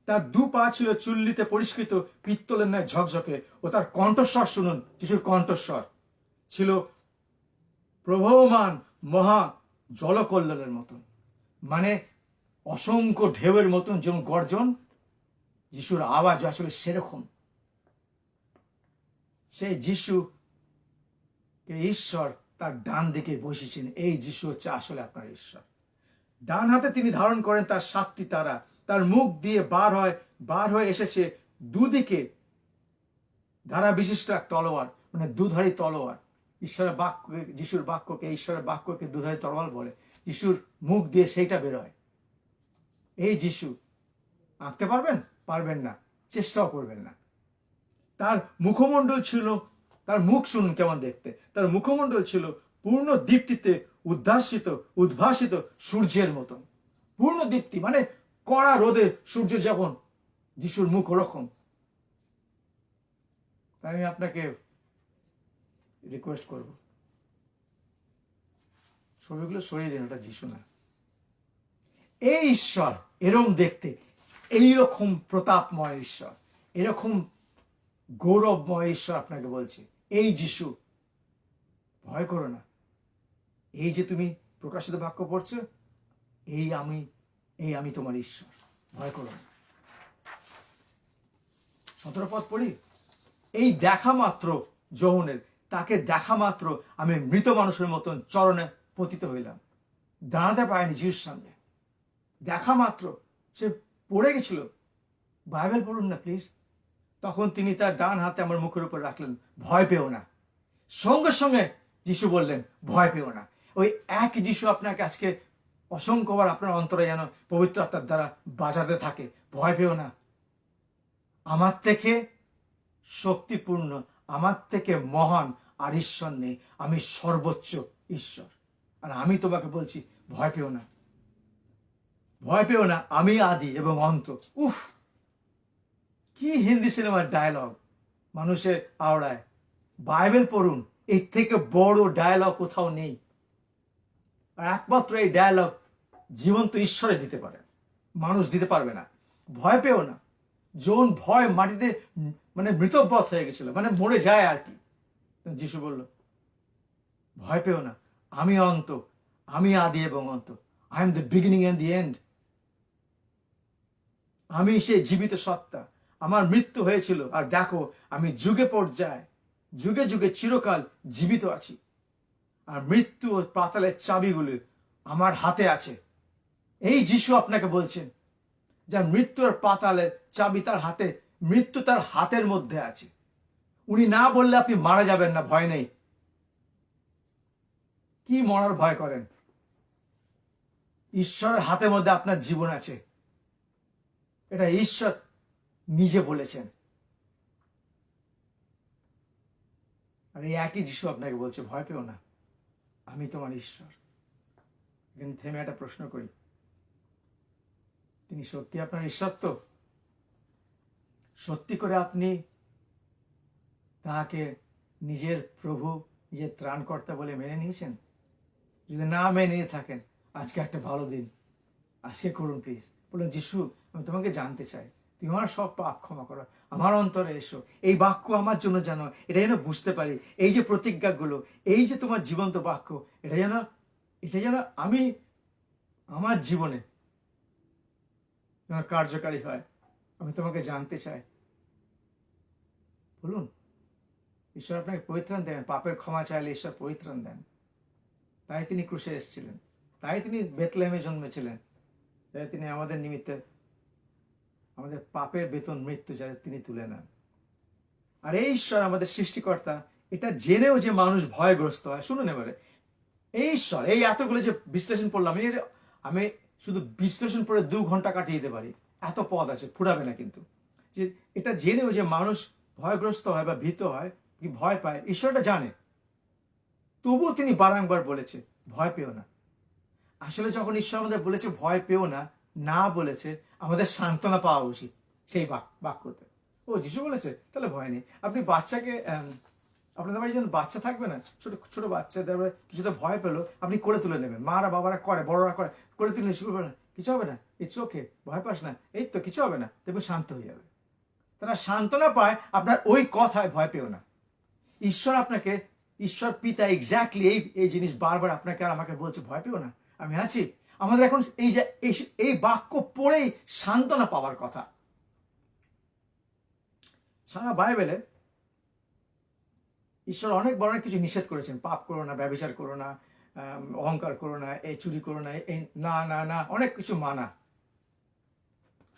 তার 2 পা ছিল চুল্লিতে পরিষ্কৃত পিত্তলের ন্যায় ঝকঝকে, ও তার কণ্ঠস্বর শুনুন, যিশুর কণ্ঠস্বর ছিল প্রবহমান মহা জলকল্লোলের মতন, মানে অসংখ্য ঢেউয়ের মতন যেমন গর্জন, যিশুর আওয়াজ আসলে সেরকম। সেই যিশু ঈশ্বর তার ডান দিকে বসেছেন। এই যিশু হচ্ছে আসলে আপনার ঈশ্বর। ডান হাতে তিনি ধারণ করেন তার 7টি তারা। তার মুখ দিয়ে বার হয়ে এসেছে দুদিকে ধারা বিশিষ্ট এক তলোয়ার, মানে দুধারী তলোয়ার। ঈশ্বরের বাক্য, যিশুর বাক্যকে, ঈশ্বরের বাক্যকে দুধারী তলোয়ার বলে। যিশুর মুখ দিয়ে সেইটা বেরোয়। এই যিশু আঁকতে পারবেন না, চেষ্টাও করবেন না। তার মুখমণ্ডল ছিল, তার মুখ শুনুন কেমন দেখতে, তার মুখমণ্ডল ছিল পূর্ণ দীপ্তিতে উদ্ভাসিত সূর্যের মতন। পূর্ণ দীপ্তি মানে কড়া রোদে সূর্য যেমন, যিশুর মুখ ওরকম। তাই আমি আপনাকে রিকোয়েস্ট করব, ছবিগুলো সরিয়ে দিন, ওটা যিশু না। এই ঈশ্বর এরকম দেখতে, এইরকম প্রতাপময় ঈশ্বর, এরকম গৌরবময় ঈশ্বর আপনাকে বলছে, এই যিশু, ভয় করো না। এই যে তুমি প্রকাশিত বাক্য পড়ছো, এই আমি তোমার ঈশ্বর, ভয় করো না। 17 পদ পড়ি। এই দেখা মাত্র যোহনের, তাকে দেখা মাত্র আমি মৃত মানুষের মতন চরণে পতিত হইলাম। দাঁড়াতে পারেনি যিশুর সামনে। দেখা মাত্র সে পড়ে গেছিল, বাইবেল পড়ুন না প্লিজ। তখন তিনি তার ডান হাতে আমার মুখের উপর রাখলেন, ভয় পেও না। সঙ্গে সঙ্গে যিশু বললেন, ভয় পেও না। ওই এক যিশু আপনাকে আজকে অসংখ্যবার আপনার অন্তরে যেন পবিত্র আত্মার দ্বারা বাজাতে থাকে, ভয় পেও না। আমার থেকে শক্তিপূর্ণ, আমার থেকে মহান আর ঈশ্বর নেই। আমি সর্বোচ্চ ঈশ্বর। আর আমি তোমাকে বলছি, ভয় পেও না, ভয় পেও না, আমি আদি এবং অন্ত। উফ, কি হিন্দি সিনেমার ডায়লগ মানুষের আওড়ায়। বাইবেল পড়ুন, এর থেকে বড় ডায়লগ কোথাও নেই। আর একমাত্র এই ডায়লগ জীবন্ত ঈশ্বরে দিতে পারে, মানুষ দিতে পারবে না। ভয় পেও না। জন ভয় মাটিতে মানে মৃতবৎ হয়ে গেছিল, মানে মরে যায় আর কি। যিশু বলল, ভয় পেও না, আমি অন্ত, আমি আদি এবং অন্ত। I am the beginning and the end. আমি সেই জীবিত সত্তা। আমার মৃত্যু হয়েছিল, আর দেখো আমি যুগে পর্যায়ে, যুগে যুগে চিরকাল জীবিত আছি। আর মৃত্যু ও পাতালের চাবিগুলি আমার হাতে আছে। এই যিশু আপনাকে বলছেন, যার মৃত্যু আর পাতালের চাবি তার হাতে, মৃত্যু তার হাতের মধ্যে আছে। উনি না বললে আপনি মারা যাবেন না, ভয় নেই। কি মরার ভয় করেন? ঈশ্বরের হাতের মধ্যে আপনার জীবন আছে, এটা ঈশ্বর নিজে বলেছেন। আর এই একই যিশু আপনাকে বলছে, ভয় পেও না, আমি তোমার ঈশ্বর। এখানে থেমে একটা প্রশ্ন করি, তিনি সত্যি আপনার ঈশ্বর তো? সত্যি করে আপনি তাকে নিজের প্রভু, নিজের ত্রাণকর্তা বলে মেনে নিয়েছেন? যদি না মেনে নিয়ে থাকেন, আজকে একটা ভালো দিন, আজকে করুন প্লিজ। বলুন, যিশু আমি তোমাকে জানতে চাই, তুমি আমার সব পাপ ক্ষমা করো, আমার অন্তরে এসো। এই বাক্য আমার জন্য জানো, এটা যেন বুঝতে পারি। এই যে প্রতিজ্ঞাগুলো, এই যে তোমার জীবন্ত বাক্য, এটা যেন আমি আমার জীবনে কার্যকারী হয়। আমি তোমাকে জানতে চাই। বলুন, ঈশ্বর আপনাকে পরিত্রাণ দেন। পাপের ক্ষমা চাইলে ঈশ্বর পরিত্রাণ দেন। তাই তিনি ক্রুশে এসেছিলেন, তাই তিনি বেথলেহেমে জন্মেছিলেন, তাই তিনি আমাদের নিমিত্তে আমাদের পাপের বেতন মৃত্যু যাতে তিনি তুলে নেন। আর এই ঈশ্বর আমাদের সৃষ্টিকর্তা, এটা জেনেও যে মানুষ ভয়গ্রস্ত হয়। শুনুন এবারে, এই ঈশ্বর, এই এতগুলো যে বিশ্লেষণ পড়লাম, আমি শুধু বিশ্লেষণ পড়ে 2 ঘন্টা কাটিয়ে দিতে পারি, এত পদ আছে, ফুরাবে না। কিন্তু যে এটা জেনেও যে মানুষ ভয়গ্রস্ত হয় বা ভীত হয়, কি ভয় পায়, ঈশ্বরটা জানে। তবুও তিনি বারংবার বলেছে, ভয় পেও না। আসলে যখন ঈশ্বর আমাদের বলেছে ভয় পেও না, না বলেছে, আমাদের সান্ত্বনা পাওয়া উচিত সেই বাক্যতে। ও যিশু বলেছে, তাহলে ভয় নেই। আপনি বাচ্চাকে, আপনাদের বাড়ি যখন বাচ্চা থাকবে না, ছোট ছোট বাচ্চাদের কিছুতে ভয় পেলো, আপনি করে তুলে নেবেন। মারা বাবারা করে, বড়রা করে তুলে শুরু করে, কিছু হবে না, ইটস ওকে, ভয় পাস না, এই তো কিছু হবে না, দেখবেন শান্ত হয়ে যাবে। তারা সান্ত্বনা পায় আপনার ওই কথায়, ভয় পেও না। ঈশ্বর আপনাকে, ঈশ্বর পিতা এক্স্যাক্টলি এই জিনিস বারবার আপনাকে আর আমাকে বলছে, ভয় পেও না, আমি আছি। আমাদের এখন এই বাক্য পড়েই সান্ত্বনা পাওয়ার কথা। সারা বাইবেলে ঈশ্বর অনেক বড় কিছু নিষেধ করেছেন। পাপ করো না, ব্যভিচার করো না, অহংকার করো না, এই চুরি করো না, এই না না না, অনেক কিছু মানা।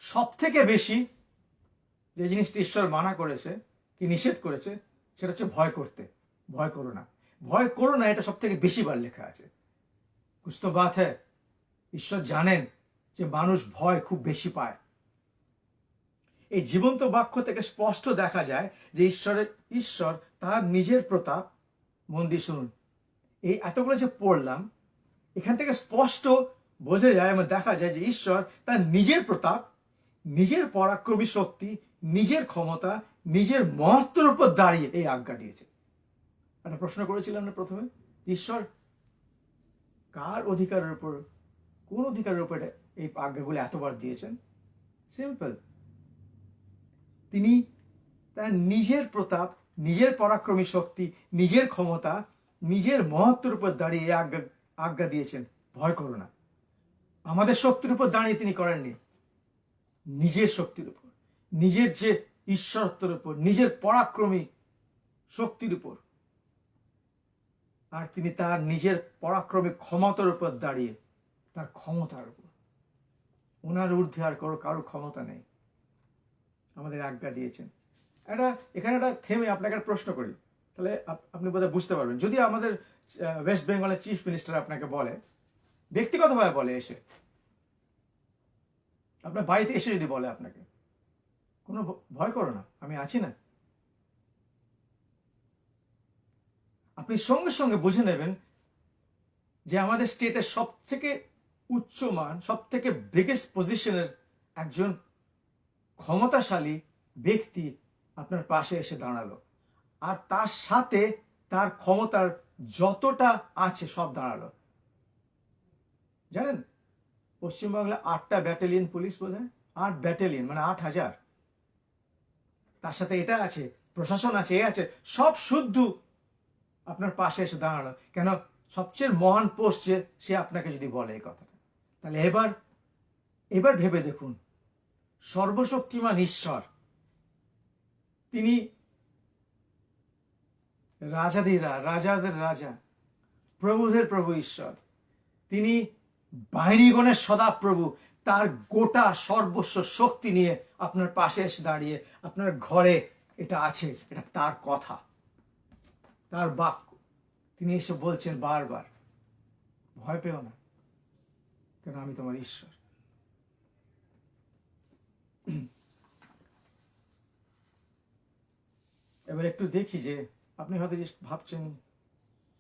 সব থেকে বেশি যে জিনিসটি ঈশ্বর মানা করেছে, কি নিষেধ করেছে, সেটা হচ্ছে ভয় করতে। ভয় করো না, ভয় করো না, এটা সব থেকে বেশি বার লেখা আছে। কুছ তো বাত হ্যায়। ঈশ্বর জানেন যে মানুষ ভয় খুব বেশি পায়। এই জীবন্ত বাক্য থেকে স্পষ্ট দেখা যায় যে ঈশ্বর তার নিজের প্রতাপ, মন দিয়ে শুনুন, এই এতগুলো যে পড়লাম, এখান থেকে স্পষ্ট বোঝা যায় এবং দেখা যায় যে ঈশ্বর তার নিজের প্রতাপ, নিজের পরাক্রমী শক্তি, নিজের ক্ষমতা, নিজের মহত্বের উপর দাঁড়িয়ে এই আজ্ঞা দিয়েছে। একটা প্রশ্ন করেছিলাম না প্রথমে, ঈশ্বর কার অধিকারের উপর, কোন অধিকারের উপর এই আজ্ঞাগুলো এতবার দিয়েছেন? সিম্পল, তিনি তার নিজের প্রতাপ, নিজের পরাক্রমী শক্তি, নিজের ক্ষমতা, নিজের মহত্বের উপর দাঁড়িয়ে এই আজ্ঞা দিয়েছেন, ভয় করো না। আমাদের শক্তির উপর দাঁড়িয়ে তিনি করেননি, নিজের শক্তির উপর, নিজের যে ঈশ্বরত্বের উপর, নিজের পরাক্রমী শক্তির উপর। আর তিনি তার নিজের পরাক্রমী ক্ষমতার উপর দাঁড়িয়ে, তার ক্ষমতার উপর, ওনার ঊর্ধ্বে আর কারো ক্ষমতা নেই। আমাদের আজ্ঞা দিয়েছেন। এখানে একটা থেমে আপনাকে একটা প্রশ্ন করি, তাহলে আপনি বোধহয় বুঝতে পারবেন। যদি আমাদের ওয়েস্ট বেঙ্গলের চিফ মিনিস্টার আপনাকে বলে, ব্যক্তিগতভাবে বলে, এসে আপনার বাড়িতে এসে যদি বলে আপনাকে, কোনো ভয় করো না, আমি আছি না, আপনি সঙ্গে সঙ্গে বুঝে নেবেন যে আমাদের স্টেটের সব থেকে উচ্চমান, সব থেকে বিগেস্ট পজিশনের একজন ক্ষমতাশালী ব্যক্তি আপনার পাশে এসে দাঁড়ালো, আর তার সাথে তার ক্ষমতার যতটা আছে সব দাঁড়ালো। জানেন, পশ্চিমবাংলায় 8টা ব্যাটালিয়ন পুলিশ, বোধ হয় 8 ব্যাটালিয়ন, মানে 8000। তার সাথে এটা আছে, প্রশাসন আছে, এ আছে, সব শুদ্ধ আপনার পাশে এসে দাঁড়ালো। কেন? সবচেয়ে মহান পোস্ট যে, সে আপনাকে যদি বলে এই কথাটা, তাহলে এবার ভেবে দেখুন, সর্বশক্তিমান ঈশ্বর, তিনি রাজাদের রাজা, প্রভুদের প্রভু ঈশ্বর, তিনি বাহিনীগণের সদাপ্রভু, তার গোটা সর্বস্ব শক্তি নিয়ে আপনার পাশে এসে দাঁড়িয়ে আপনার ঘরে এটা আছে, এটা তার কথা, তার বাক্য। তিনি এসে বলছেন বারবার, ভয় পেও না, কেন আমি তোমার ঈশ্বর। এবার একটু দেখি যে আপনি হয়তো ভাবছেন,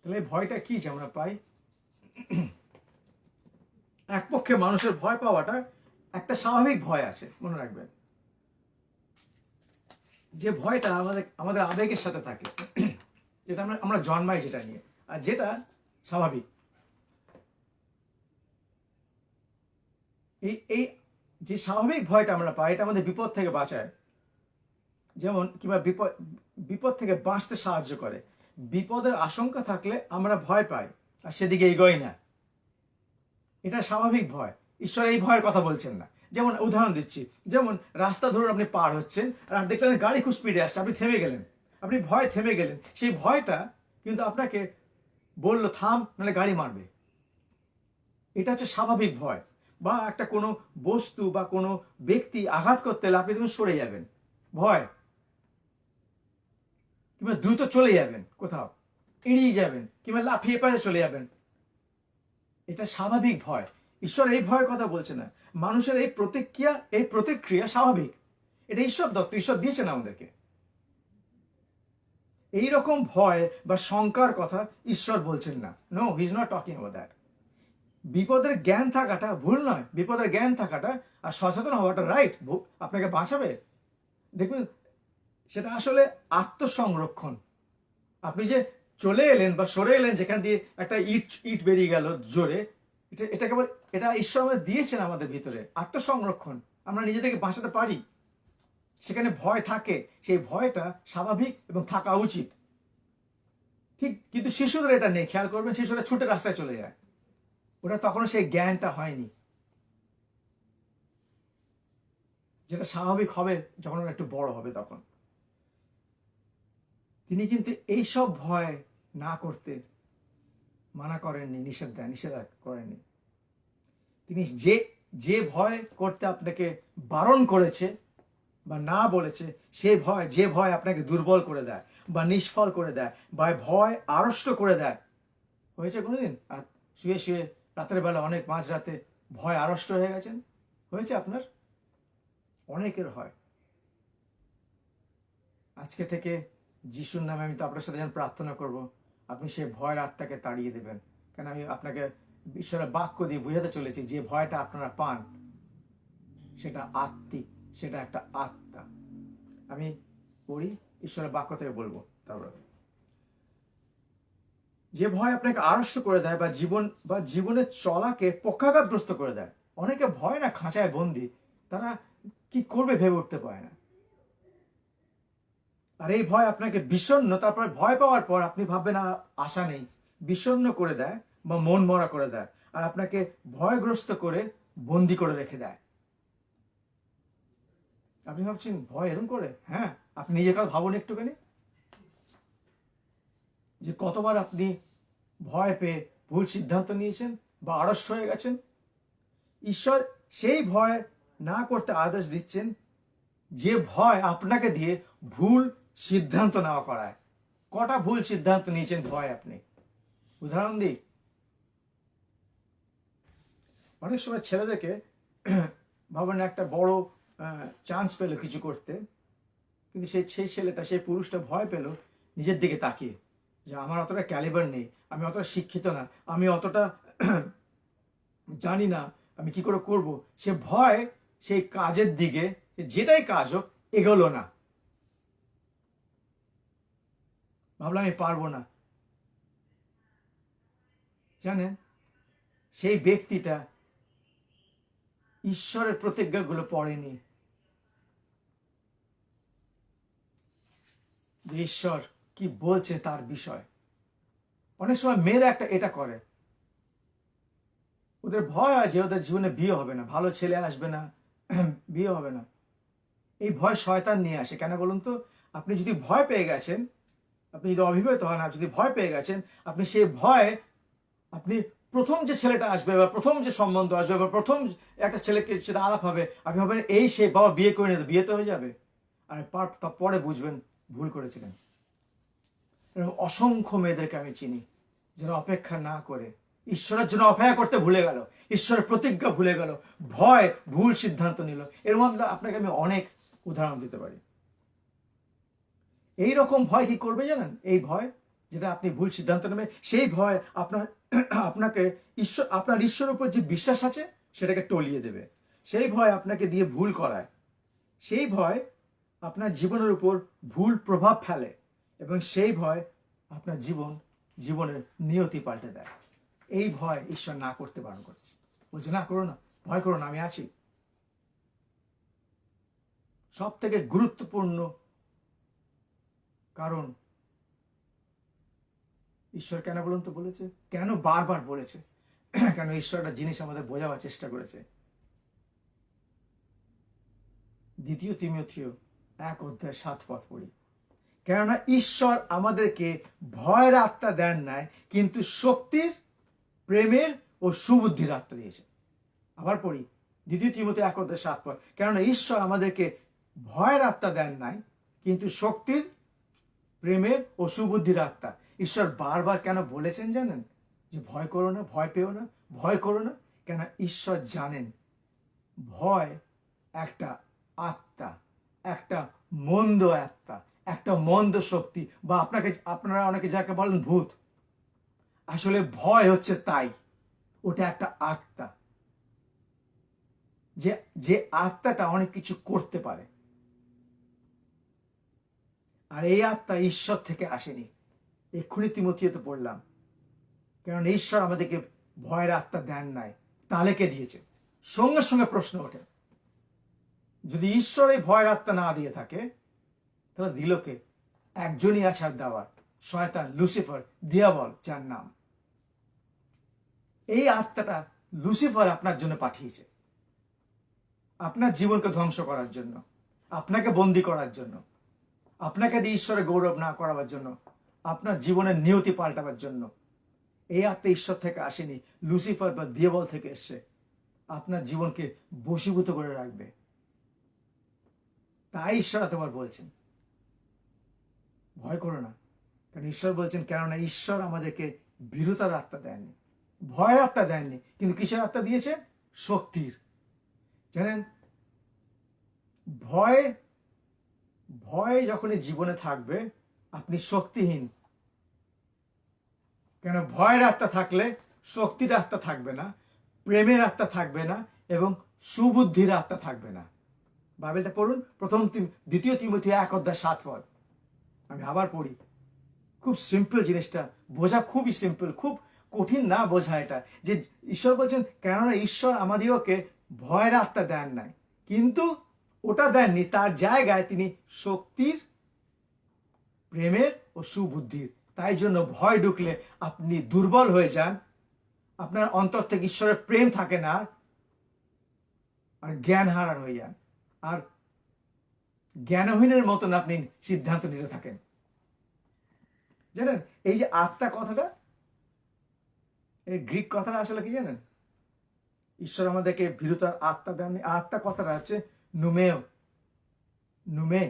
তাহলে ভয়টা কি যে আমরা পাই? এক পক্ষে মানুষের ভয় পাওয়াটা একটা স্বাভাবিক ভয় আছে, মনে রাখবেন, যে ভয়টা আমাদের আবেগের সাথে থাকে, যেটা আমরা জন্মাই যেটা নিয়ে, আর যেটা স্বাভাবিক। এই যে স্বাভাবিক ভয়টা আমরা পাই, এটা আমাদের বিপদ থেকে বাঁচায়, যেমন কিংবা বিপদ থেকে বাঁচতে সাহায্য করে। বিপদের আশঙ্কা থাকলে আমরা ভয় পাই আর সেদিকে এগোই না, এটা স্বাভাবিক ভয়। ঈশ্বর এই ভয়ের কথা বলছেন না। যেমন উদাহরণ দিচ্ছি, যেমন রাস্তা ধরুন আপনি পার হচ্ছেন, আর দেখলেন গাড়ি খুব স্পিডে আসছে, আপনি থেমে গেলেন, আপনি ভয় থেমে গেলেন। সেই ভয়টা কিন্তু আপনাকে বললো থাম, নাহলে গাড়ি মারবে। এটা হচ্ছে স্বাভাবিক ভয়। বা একটা কোনো বস্তু বা কোনো ব্যক্তি আঘাত করতে হলে আপনি তুমি সরে যাবেন, ভয়, কিংবা দ্রুত চলে যাবেন, কোথাও এড়িয়ে যাবেন, কিংবা লাফিয়ে পাশে চলে যাবেন, এটা স্বাভাবিক ভয়। ঈশ্বর এই ভয়ের কথা বলছে না। মানুষের এই প্রতিক্রিয়া স্বাভাবিক, এটা ঈশ্বর দত্ত, ঈশ্বর দিয়েছেন আমাদেরকে। এইরকম ভয় বা শঙ্কার কথা ঈশ্বর বলছেন না। No, he is not talking about that. বিপদের জ্ঞান থাকাটা ভুল নয়, বিপদের জ্ঞান থাকাটা আর সচেতন হওয়াটা রাইট, আপনাকে বাঁচাবে। দেখবেন, সেটা আসলে আত্মসংরক্ষণ। আপনি যে চলে এলেন বা সরে এলেন, যেখান দিয়ে একটা ইট বেরিয়ে গেল জোরে, এটা ঈশ্বর আমাদের দিয়েছেন আমাদের ভিতরে, আত্মসংরক্ষণ। আমরা নিজেদেরকে বাঁচাতে পারি। সেখানে ভয় থাকে, সেই ভয়টা স্বাভাবিক এবং থাকা উচিত। ঠিক, কিন্তু শিশুদের এটা নেই। খেয়াল করবেন, শিশুরা ছুটে রাস্তায় চলে যায়, ওটা তখনও সেই জ্ঞানটা হয়নি, যেটা স্বাভাবিক হবে যখন ওরা একটু বড় হবে তখন। তিনি কিন্তু এইসব ভয় না করতে মানা করেননি, নিষেধ করেননি। তিনি যে ভয় করতে আপনাকে বারণ করেছে বা না বলেছে, যে ভয় আপনাকে দুর্বল করে দেয় বা নিষ্ফল করে দেয় বা ভয় আড়ষ্ট করে দেয়। হয়েছে কোনোদিন আর শুয়ে শুয়ে রাতের বেলা অনেক মাঝরাতে ভয় আড়ষ্ট হয়ে গেছেন? হয়েছে আপনার? অনেকের হয়। আজকে থেকে যিশুর নামে আমি তো আপনার সাথে যেন প্রার্থনা করব, আপনি সেই ভয়ের আত্মাকে তাড়িয়ে দেবেন। কেন আমি আপনাকে ঈশ্বরের বাক্য দিয়ে বুঝাতে চলেছি, যে ভয়টা আপনারা পান সেটা আত্মিক, সেটা একটা আত্মা। আমি পড়ি, ঈশ্বরের বাক্য থেকে বলবো। তারপর যে ভয় আপনাকে আড়ষ্ট করে দেয় বা জীবনের চলাকে পক্ষাঘাতগ্রস্ত করে দেয়। অনেকে ভয় না খাঁচায় বন্দি, তারা কি করবে ভেবে উঠতে পারে না। আর এই ভয় আপনাকে বিষণ্ণ, তারপর ভয় পাওয়ার পর আপনি ভাববেন আর আশা নেই, বিষণ্ণ করে দেয় বা মন মরা করে দেয়, আর আপনাকে ভয়গ্রস্ত করে বন্দি করে রেখে দেয়। আপনি ভাবছেন ভয় এরকম করে? হ্যাঁ, আপনি নিজের কথা ভাবুন একটুখানি, যে কতবার আপনি ভয় পেয়ে ভুল সিদ্ধান্ত নিয়েছেন বা আড়ষ্ট হয়ে গেছেন। ঈশ্বর সেই ভয় না করতে আদেশ দিচ্ছেন, যে ভয় আপনাকে দিয়ে ভুল সিদ্ধান্ত নেওয়া করায়। কটা ভুল সিদ্ধান্ত নিয়েছেন ভয় আপনি? উদাহরণ দিই, অনেক সময় ছেলেদেরকে ভাবেন একটা বড় চান্স পেল কিছু করতে, কিন্তু সেই ছেলেটা, সেই পুরুষটা ভয় পেল নিজের দিকে তাকিয়ে, যে আমার অতটা ক্যালিবার নেই, আমি অতটা শিক্ষিত না, আমি অতটা জানি না, আমি কি করে করব। সে ভয় সেই কাজের দিকে, যেটাই কাজ হোক, এগোলো না। ভাবলাম আমি পারবো না। জানেন, সেই ব্যক্তিটা ঈশ্বরের প্রতিজ্ঞাগুলো পড়েনি, যে ঈশ্বর কি বলছে তার বিষয়। অনেক সময় মেয়েরা এটা করে, ওদের ভয় হয় যে ওদের জীবনে বিয়ে হবে না, ভালো ছেলে আসবে না, বিয়ে হবে না। এই ভয় শয়তান নিয়ে আসে। কেন বলুন তো? আপনি যদি ভয় পেয়ে গেছেন, আপনি যদি অবিবাহিত হন আর যদি ভয় পেয়ে গেছেন, আপনি সেই ভয়, আপনি প্রথম যে ছেলেটা আসবে বা প্রথম যে সম্বন্ধ আসবে বা প্রথম একটা ছেলেকে সেটা আলাপ হবে, আপনি ভাবেন এই সে, বাবা বিয়ে করে নিতে, বিয়ে তো হয়ে যাবে। আর পরে বুঝবেন ভুল করেছিলেন। এরকম অসংখ্য মেয়েদেরকে আমি চিনি যারা অপেক্ষা না করে ঈশ্বরের জন্য অপেক্ষা করতে ভুলে গেল, ঈশ্বরের প্রতিজ্ঞা ভুলে গেল, ভয় ভুল সিদ্ধান্ত নিল। এর মধ্যে আপনাকে আমি অনেক উদাহরণ দিতে পারি। এই রকম ভয় কি করবে জানেন? এই ভয় যেটা আপনি ভুল সিদ্ধান্ত নেবে, সেই ভয় আপনাকে আপনার ঈশ্বরের উপর যে বিশ্বাস আছে সেটাকে টলিয়ে দেবে। সেই ভয় আপনাকে দিয়ে ভুল করায়। সেই ভয় আপনার জীবনের উপর ভুল প্রভাব ফেলে, এবং সেই ভয় আপনার জীবনের নিয়তি পাল্টে দেয়। এই ভয় ঈশ্বর না করতে বারণ করেছে, বলছে না করো না, ভয় করো না, আমি আছি। সব থেকে গুরুত্বপূর্ণ কারণ ঈশ্বর কেন বলুন তো বলেছে, কেন বারবার বলেছে, কেন ঈশ্বর একটা জিনিস আমাদের বোঝাবার চেষ্টা করেছে। 2 তিমথিও 1:7 পড়ি। কেননা ঈশ্বর আমাদেরকে ভয়ের আত্মা দেন নাই, কিন্তু শক্তির, প্রেমের ও সুবুদ্ধির আত্মা দিয়েছে। আবার পড়ি 2 তিমথিও 1:7। কেননা ঈশ্বর আমাদেরকে ভয়ের আত্মা দেন নাই, কিন্তু শক্তির, প্রেমের ও সুবুদ্ধির আত্মা। ঈশ্বর বারবার কেন বলেছেন জানেন? যে ভয় করো না, ভয় পেও না, ভয় করো না। কেন? ঈশ্বর জানেন ভয় একটা আত্মা, একটা মন্দ আত্মা, একটা মন্দ শক্তি, বা আপনারা অনেকে যাকে বলেন ভূত। আসলে ভয় হচ্ছে তাই, ওটা একটা আত্মা, যে যে আত্মাটা অনেক কিছু করতে পারে। আর এই আত্মা ঈশ্বর থেকে আসেনি। এক্ষুনি তিমথিওতে পড়লাম, কারণ ঈশ্বর আমাদেরকে ভয়ের আত্মা দেন নাই, তাহলে কে দিয়েছে? সঙ্গে সঙ্গে প্রশ্ন ওঠে, যদি ঈশ্বর এই ভয়ের আত্মা না দিয়ে থাকে, তাহলে দিল কে? একজনই আছে আর দেওয়ার, শয়তান, লুসিফার, দিয়াবল, যার নাম। এই আত্মাটা লুসিফার আপনার জন্য পাঠিয়েছে, আপনার জীবনকে ধ্বংস করার জন্য, আপনাকে বন্দি করার জন্য, আপনাকে দিয়ে ঈশ্বরের গৌরব না করাবার জন্য, আপনার জীবনের নিয়তি পাল্টাবার জন্য। এই আত্মা ঈশ্বর থেকে আসেনি, লুসিফার বা দিয়াবল থেকে এসছে, আপনার জীবনকে বশীভূত করে রাখবে। তাই ঈশ্বর এতবার বলছেন ভয় করো না। কারণ ঈশ্বর বলছেন, কেননা ঈশ্বর আমাদেরকে ভীরুতার আত্মা দেননি, ভয়ের আত্মা দেননি, কিন্তু কিসের আত্মা দিয়েছে? শক্তির। জানেন, ভয় ভয় যখনই জীবনে থাকবে, আপনি শক্তিহীন। কেন? ভয়ের আত্মা থাকলে শক্তির আত্মা থাকবে না, প্রেমের আত্মা থাকবে না, এবং সুবুদ্ধির আত্মা থাকবে না। বাইবেলটা পড়ুন, 2 তিমথিও 1:7। আমি আবার পড়ি, খুব সিম্পল জিনিসটা বোঝা, খুবই সিম্পল, খুব কঠিন না বোঝা এটা। যে ঈশ্বর বলছেন, কেননা ঈশ্বর আমাদেরকে ভয়ের আত্মা দেন নাই, কিন্তু ওটা দেননি, তার জায়গায় তিনি শক্তির, প্রেমের ও সুবুদ্ধির। তাই জন্য ভয় ঢুকলে আপনি দুর্বল হয়ে যান, আপনার অন্তর থেকে ঈশ্বরের প্রেম থাকে না, আর জ্ঞান হারান হয়ে যান, আর জ্ঞানহীনের মতন আপনি সিদ্ধান্ত নিতে থাকেন। জানেন, এই যে আত্মা কথাটা, এই গ্রিক কথাটা আসলে কি জানেন? ঈশ্বর আমাদেরকে ভীরুতার আত্মা দেননি। আত্মা কথাটা আছে নুমেও, নুমে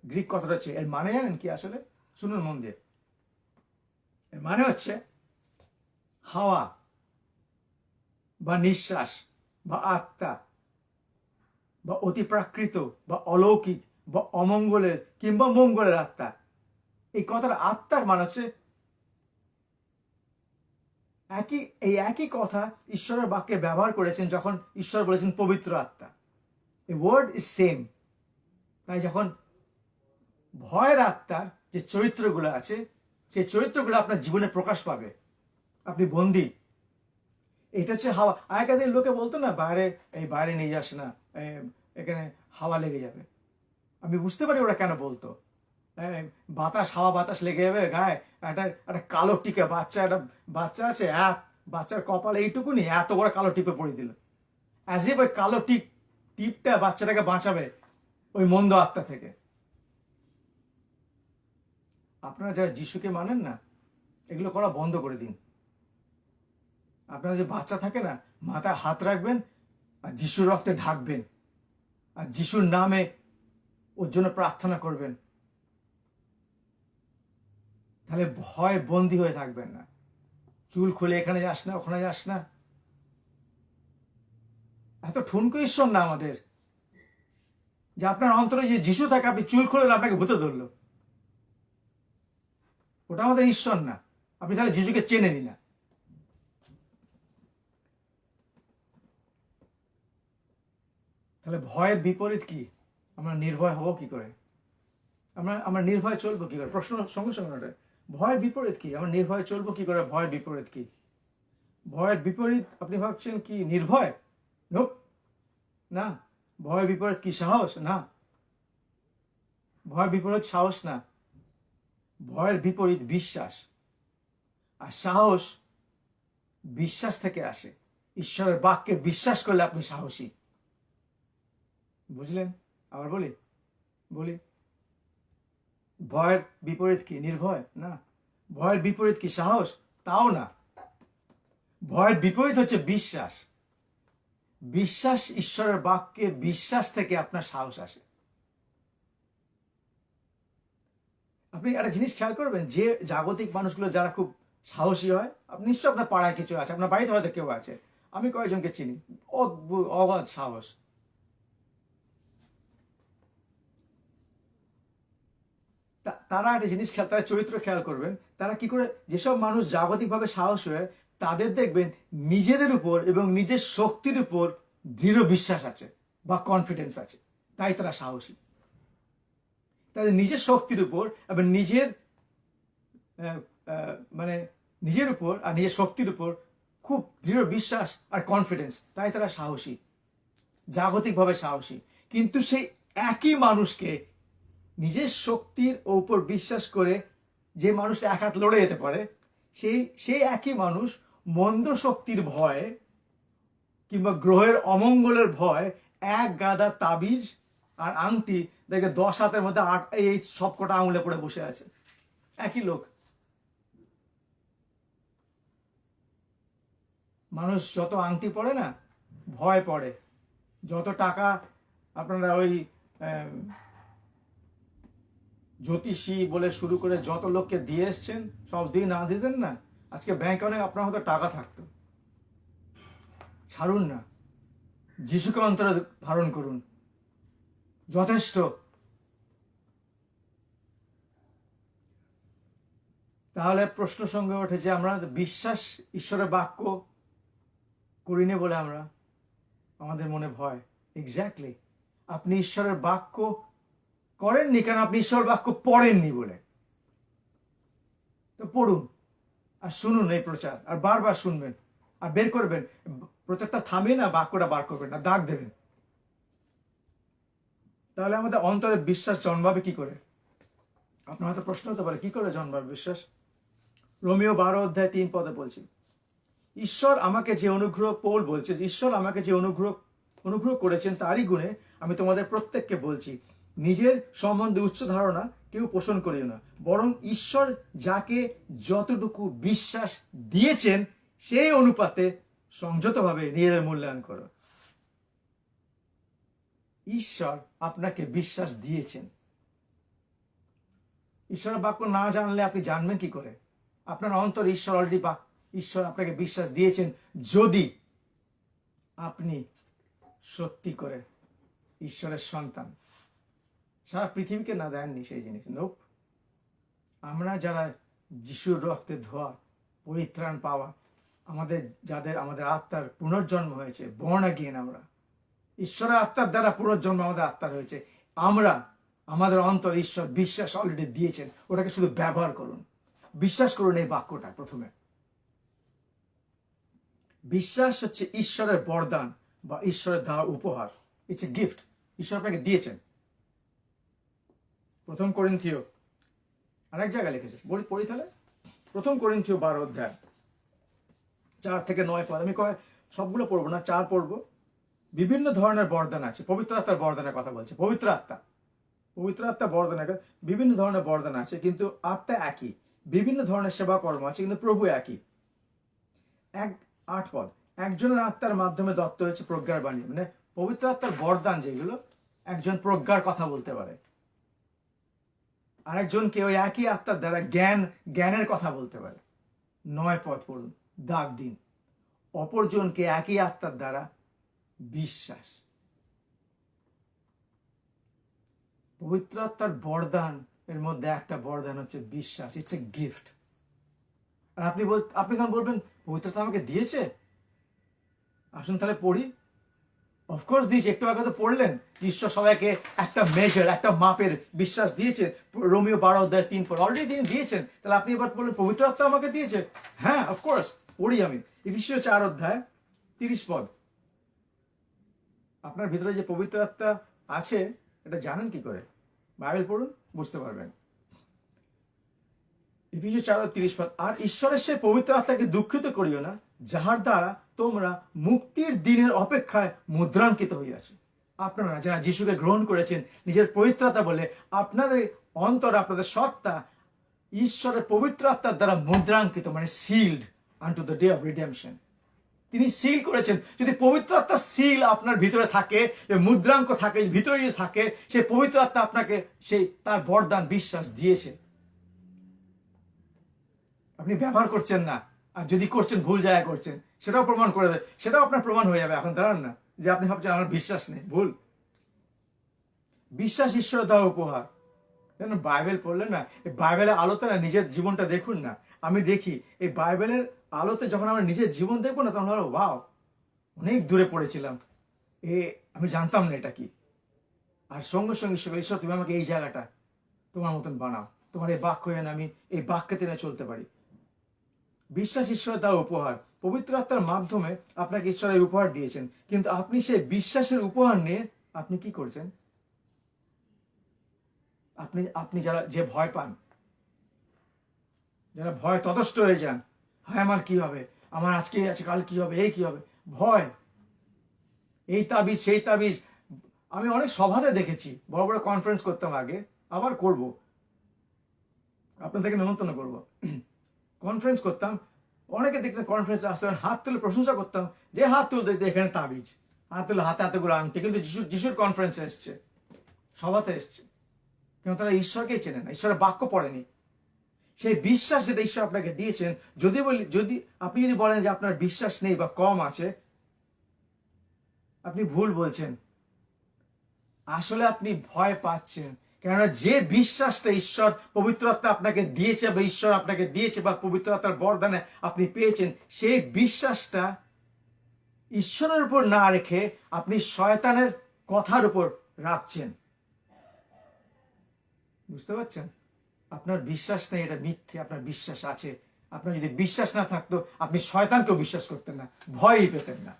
গ্রিক কথাটা হচ্ছে, এর মানে জানেন কি আসলে? শুনুন মন দিয়ে। এর মানে হচ্ছে হাওয়া বা নিঃশ্বাস বা আত্মা বা অতিপ্রাকৃত বা অলৌকিক বা অমঙ্গলের কিংবা মঙ্গলের আত্মা। এই কথাটা আত্মার মানে হচ্ছে একই কথা ঈশ্বরের বাক্যে ব্যবহার করেছেন যখন ঈশ্বর বলেছেন পবিত্র আত্মা। এই ওয়ার্ড ইজ সেম। তাই যখন ভয়ের আত্মার যে চরিত্রগুলো আছে, সেই চরিত্রগুলো আপনার জীবনে প্রকাশ পাবে। আপনি বন্দী। এটা হচ্ছে হাওয়া। আগেকার দিন লোকে বলতো না, বাইরে নিয়ে যাস না, এখানে হাওয়া লেগে যাবে। আমি বুঝতে পারি ওরা কেন বলতো। হাওয়া বাতাস লেগে যাবে গায়ে। একটা কালো টিকা একটা বাচ্চা আছে, বাচ্চার কপালে এইটুকুনি এত বড় কালো টিপে পড়ে দিল। অ্যাজ ইফ ওই কালো টিপটা বাচ্চাটাকে বাঁচাবে ওই মন্দ আত্মা থেকে। আপনারা যারা যিশুকে মানেন না, এগুলো করা বন্ধ করে দিন। আপনারা যে বাচ্চা থাকে না, মাথায় হাত রাখবেন আর যিশুর রক্তে ঢাকবেন আর যিশুর নামে ওর জন্য প্রার্থনা করবেন। তাহলে ভয় বন্দী হয়ে থাকবেন না। চুল খুলে এখানে যাস না, ওখানে যাস না। এত ঠুনকো ঈশ্বর না আমাদের যে আপনার অন্তরে যে যিশু থাকে, আপনি চুল খুললেন আপনাকে ভূতে ধরলো। ওটা আমাদের ঈশ্বর না। আপনি তাহলে যিশুকে চেনেনি না। তাহলে ভয়ের বিপরীত কি? আমরা নির্ভয় হব কি করে? আমরা নির্ভয় চলবো কি করে? প্রশ্ন সঙ্গে সঙ্গে ভয়ের বিপরীত কি? আমরা নির্ভয় চলবো কি করে? ভয়ের বিপরীত কি? ভয়ের বিপরীত আপনি ভাবছেন কি নির্ভয়? না। ভয়ের বিপরীত কি সাহস? না। ভয়ের বিপরীত সাহস না। ভয়ের বিপরীত বিশ্বাস। আর সাহস বিশ্বাস থেকে আসে। ঈশ্বরের বাক্যে বিশ্বাস করলে আপনি সাহসী। বুঝলেন? আবার বলি ভয়ের বিপরীত কি? নির্ভয় না। ভয়ের বিপরীত কি সাহস? তাও না। ভয়ের বিপরীত হচ্ছে বিশ্বাস। বিশ্বাস, ঈশ্বরের বাক্যে বিশ্বাস থেকে আপনার সাহস আসে। আপনি একটা জিনিস খেয়াল করবেন, যে জাগতিক মানুষগুলো যারা খুব সাহসী হয়, আপনি নিশ্চয় আপনার পাড়ায় কিছু আছে, আপনার বাড়িতে হয়তো কেউ আছে। আমি কয়েকজনকে চিনি, অদ্ভুত অগাধ সাহস। তারা একটা জিনিস তারা চরিত্র খেয়াল করবেন, তারা কি করে, যেসব মানুষ জাগতিকভাবে সাহসী হয় তাদের দেখবেন নিজেদের উপর এবং নিজের শক্তির উপর দৃঢ় বিশ্বাস আছে বা কনফিডেন্স আছে, তাই তারা সাহসী। তাদের নিজের শক্তির উপর এবং নিজের উপর আর নিজের শক্তির উপর খুব দৃঢ় বিশ্বাস আর কনফিডেন্স, তাই তারা সাহসী, জাগতিকভাবে সাহসী। কিন্তু সেই একই মানুষকে নিজের শক্তির উপর বিশ্বাস করে যে মানুষ এক হাত লড়ে যেতে পারে, সেই একই মানুষ মন্দ শক্তির ভয় কিংবা গ্রহের অমঙ্গলের ভয় এক গাদা তাবিজ আর আংটি দেখে 10 হাতের মধ্যে এই সব কটা আঙুলে পড়ে বসে আছে। একই লোক। মানুষ যত আংটি পড়ে না, ভয় পড়ে। যত টাকা আপনারা ওই জ্যোতিষী বলে শুরু করে যত লোককে দিয়ে এসছেন, সব দিয়ে না দিতেন না, আজকে ব্যাংকে অনেক আপনার হয়তো টাকা থাকতো। ছাড়ুন না, যিশুকে অন্তরে ধারণ করুন, যথেষ্ট। তাহলে প্রশ্ন সঙ্গে ওঠে যে আমরা বিশ্বাস ঈশ্বরের বাক্য করিনি বলে আমাদের মনে ভয়। এক্স্যাক্টলি, আপনি ঈশ্বরের বাক্য করেননি কেন? আপনি ঈশ্বরের বাক্য পড়েননি বলে। তো পড়ুন আর শুনুন এই প্রচার, আর বারবার শুনবেন আর বের করবেন। প্রচারটা থামিয়ে না, বাক্যটা বার করবেন না, দাগ দেবেন। তাহলে আমাদের অন্তরে বিশ্বাস জন্মাবে কি করে? আপনার হয়তো প্রশ্ন হতে পারে, কি করে জন্মাবে বিশ্বাস? রোমিও 12:3 বলছি, ঈশ্বর আমাকে যে অনুগ্রহ, পৌল বলছে যে ঈশ্বর আমাকে যে অনুগ্রহ করেছেন তারই গুণে আমি তোমাদের প্রত্যেককে বলছি, নিজের সম্বন্ধে উচ্চ ধারণা কেউ পোষণ করিও না, বরং ঈশ্বর যাকে যতটুকু বিশ্বাস দিয়েছেন সেই অনুপাতে সংযতভাবে নিজেদের মূল্যায়ন করো। ঈশ্বর আপনাকে বিশ্বাস দিয়েছেন। ঈশ্বরের বাক্য না জানলে আপনি জানবেন কি করে? আপনার অন্তর ঈশ্বর অলরেডি ঈশ্বর আপনাকে বিশ্বাস দিয়েছেন যদি আপনি সত্যি করে ঈশ্বরের সন্তান। সারা পৃথিবীকে না দেননি সেই জিনিস। নোপ। আমরা যারা যিশুর রক্তে ধোয়া, পরিত্রাণ পাওয়া, আমাদের আত্মার পুনর্জন্ম হয়েছে, বর্ন অ্যাগেইন, আমরা ঈশ্বরের আত্মার দ্বারা পুনর্জন্ম আমাদের আত্মার হয়েছে, আমাদের অন্তর ঈশ্বর বিশ্বাস অলরেডি দিয়েছেন। ওটাকে শুধু ব্যবহার করুন, বিশ্বাস করুন এই বাক্যটা। প্রথমে বিশ্বাস হচ্ছে ঈশ্বরের বরদান বা ঈশ্বরের দেওয়া উপহার। ইটস এ গিফট, ঈশ্বর আপনাকে দিয়েছেন। প্রথম করিন্থীয় আরেক জায়গায় লিখেছে, পড়ি তাহলে। প্রথম করিন্থীয় 12 অধ্যায় 4 থেকে 9 পদ। আমি সবগুলো পড়বো না, 4 পড়বো। বিভিন্ন ধরনের বরদান আছে। পবিত্র আত্মার বরদানের কথা বলছে। পবিত্র আত্মা বরদানের, বিভিন্ন ধরনের বরদান আছে, কিন্তু আত্মা একই। বিভিন্ন ধরনের সেবা কর্ম আছে, কিন্তু প্রভু একই। 8 পদ, একজনের আত্মার মাধ্যমে দত্ত হয়েছে প্রজ্ঞার বাণী। মানে পবিত্র আত্মার বরদান যেগুলো, একজন প্রজ্ঞার কথা বলতে পারে, আরেকজনকে ওই একই আত্মার দ্বারা জ্ঞানের কথা বলতে পারে। 9 পদ পড়ুন, দাগ দিন। অপরজনকে একই আত্মার দ্বারা বিশ্বাস। পবিত্র আত্মার বরদান এর মধ্যে একটা বরদান হচ্ছে বিশ্বাস। It's a gift. আর আপনি তখন বলবেন, পবিত্র আত্মা আমাকে দিয়েছে। আসুন তাহলে পড়ি। অফকোর্স দিয়েছে, একটু আগে তো পড়লেন। ঈশ্বর সবাইকে একটা মেজার, একটা মাপের বিশ্বাস দিয়েছেন। রোমিও 12 অধ্যায় 3 পদ অলরেডি তিনি দিয়েছেন। তাহলে আপনি এবার বললেন পবিত্র আত্মা আমাকে দিয়েছে। হ্যাঁ, অফকোর্স। পড়ি আমি এফেসীয় 4 অধ্যায় 30 পদ। আপনার ভিতরে যে পবিত্র আত্মা আছে এটা জানেন কি করে? বাইবেল পড়ুন, বুঝতে পারবেন। এফেসীয় 4:30 পদ, আর ঈশ্বরের সেই পবিত্র আত্মাকে দুঃখিত করিও না, যাহার দ্বারা তোমরা মুক্তির দিনের অপেক্ষায় মুদ্রাঙ্কিত হইয়াছে। আপনারা যারা যিশুকে গ্রহণ করেছেন নিজের পবিত্রতা বলে, আপনাদের অন্তর, আপনাদের সত্তা ঈশ্বরের পবিত্র আত্মার দ্বারা মুদ্রাঙ্কিত, মানে sealed আনটু the day of redemption. তিনি সিল করেছেন। যদি পবিত্র আত্মার সিল আপনার ভিতরে থাকে, মুদ্রাঙ্ক থাকে, ভিতরে যদি থাকে, সেই পবিত্র আত্মা আপনাকে সেই তার বরদান বিশ্বাস দিয়েছে। আপনি ব্যবহার করছেন না, আর যদি করছেন ভুল জায়গায় করছেন, সেটাও প্রমাণ করে দেয়। সেটাও আপনার প্রমাণ হয়ে যাবে। এখন দাঁড়ান না যে আপনি ভাবছেন আমার বিশ্বাস নেই, ভুল। বিশ্বাস ঈশ্বরের দেওয়া উপহার। বাইবেল পড়লেন না, এই বাইবেলের আলোতে না নিজের জীবনটা দেখুন না। আমি দেখি এই বাইবেলের আলোতে যখন আমরা নিজের জীবন দেখবো না, তখন ভাবো ওয়াও, অনেক দূরে পড়েছিলাম, আমি জানতাম না এটা কি। আর সঙ্গে সঙ্গে ঈশ্বর, তুমি আমাকে এই জায়গাটা তোমার মতন বানাও, তোমার এই বাক্য এনে আমি এই বাক্যে টেনে চলতে পারি। বিশ্বাস ঈশ্বরের দেওয়া উপহার। পবিত্র আত্মার মাধ্যমে আপনাকে ঈশ্বরের উপহার দিয়েছেন, কিন্তু আপনি সেই বিশ্বাসের উপহার নিয়ে আপনি কি করছেন? আপনি যে ভয় পান, যারা ভয় ততষ্ট হয়ে যান, হায় আমার কি হবে, আমার আজকে আছে, কাল কি হবে, এই কি হবে, ভয়, এই তাবিজ সেই তাবিজ। আমি অনেক সভাতে দেখেছি, বড় বড় কনফারেন্স করতাম আগে, আবার করব, আপনাদেরকে নিমন্ত্রণ করবো। কনফারেন্স করতাম, অনেকে দেখতে কনফারেন্সে আসতে হাত তুলে প্রশংসা করতাম, যে হাত তুলতে এখানে তাবিজ, হাত তুলে হাতে হাতেগুলো আংটি, কিন্তু যিশুর কনফারেন্সে এসছে, সভাতে এসছে, কেন তারা ঈশ্বরকেই চেনে না, ঈশ্বরের বাক্য পড়েনি। সেই বিশ্বাস যেটা ঈশ্বর আপনাকে দিয়েছেন, যদি আপনি বলেন যে আপনার বিশ্বাস নেই বা কম আছে, আপনি ভুল বলছেন। আসলে আপনি ভয় পাচ্ছেন, কেননা যে বিশ্বাসটা ঈশ্বর পবিত্র আত্মা আপনাকে দিয়েছে বা ঈশ্বর আপনাকে দিয়েছে বা পবিত্র আত্মার বরদানে আপনি পেয়েছেন, সেই বিশ্বাসটা ঈশ্বরের উপর না রেখে আপনি শয়তানের কথার উপর রাখছেন। বুঝতে পারছেন? আপনার বিশ্বাস নেই, এটা মিথ্যে। আপনার বিশ্বাস আছে। আপনার যদি বিশ্বাস না থাকতো, আপনি শয়তানকেও বিশ্বাস করতেন না, ভয়ই পেতেন না।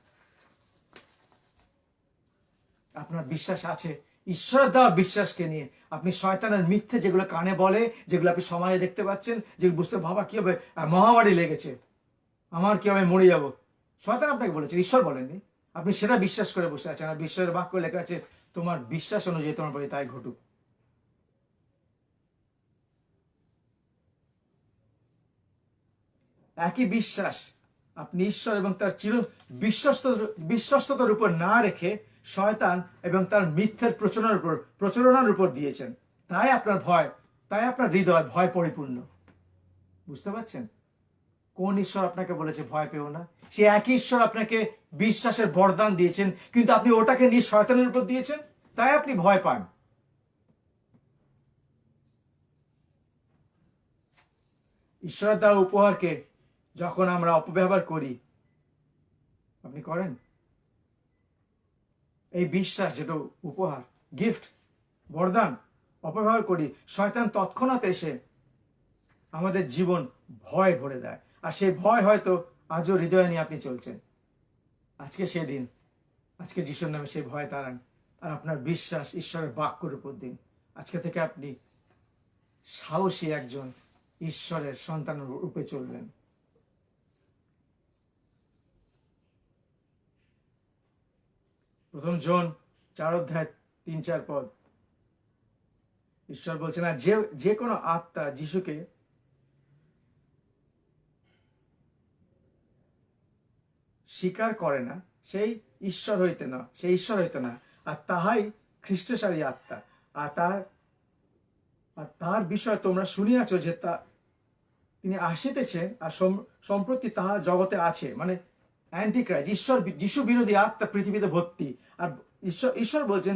আপনার বিশ্বাস আছে, ঈশ্বরের দেওয়া বিশ্বাসকে নিয়ে আপনি শয়তানের মিথ্যে যেগুলো কানে বলে, যেগুলো আপনি সমাজে দেখতে পাচ্ছেন, যেগুলো বুঝতে, বাবা কি হবে, মহামারী লেগেছে, আমার কি হবে, মরে যাব, শয়তান আপনাকে বলেছে, ঈশ্বর বলেননি। আপনি সেটা বিশ্বাস করে বসে আছেন। আর বিশ্বের বাক্য লেখা আছে, তোমার বিশ্বাস অনুযায়ী তোমার প্রতি তাই ঘটুক। একই বিশ্বাস আপনি ঈশ্বর এবং তার বিশ্বস্ততার উপর না রেখে শয়তান এবং তার মিথ্যের প্রচারণার উপর দিয়েছেন। তাই আপনার হৃদয় ভয় পরিপূর্ণ। বুঝতে পারছেন? কোন ঈশ্বর আপনাকে বলেছে ভয় পেও না? সে একই ঈশ্বর আপনাকে বিশ্বাসের বরদান দিয়েছেন, কিন্তু আপনি ওটাকে নিয়ে শয়তানের উপর দিয়েছেন, তাই আপনি ভয় পান। ঈশ্বরের দেওয়া উপহারকে যখন আমরা অপব্যবহার করি, আপনি করেন? এই বিশ্বাস যেটা উপহার, গিফট, বরদান অপব্যবহার করি, শয়তান তৎক্ষণাৎ এসে আমাদের জীবন ভয় ভরে দেয়। আর সেই ভয় হয়তো আজও হৃদয়ে নিয়ে আপনি চলছেন। আজকে সেদিন, আজকে যিশুর নামে সেই ভয় তাড়ান আর আপনার বিশ্বাস ঈশ্বরের বাক্যের উপর দিন। আজকে থেকে আপনি সাহসী একজন ঈশ্বরের সন্তান রূপে চলবেন। প্রথম জন 4:3-4 ঈশ্বর বলছেন, আর যে কোনো আত্মা যিশুকে স্বীকার করে না সেই ঈশ্বর হইতে না, আর তাহাই খ্রিস্টসারী আত্মা। আর তার বিষয় তোমরা শুনিয়াছ যে তিনি আসিতেছেন, আর সম্প্রতি তাহা জগতে আছে, মানে অ্যান্টিক্রাইস্ট, যিশু বিরোধী আত্মা পৃথিবীতে ভর্তি। আর ঈশ্বর বলছেন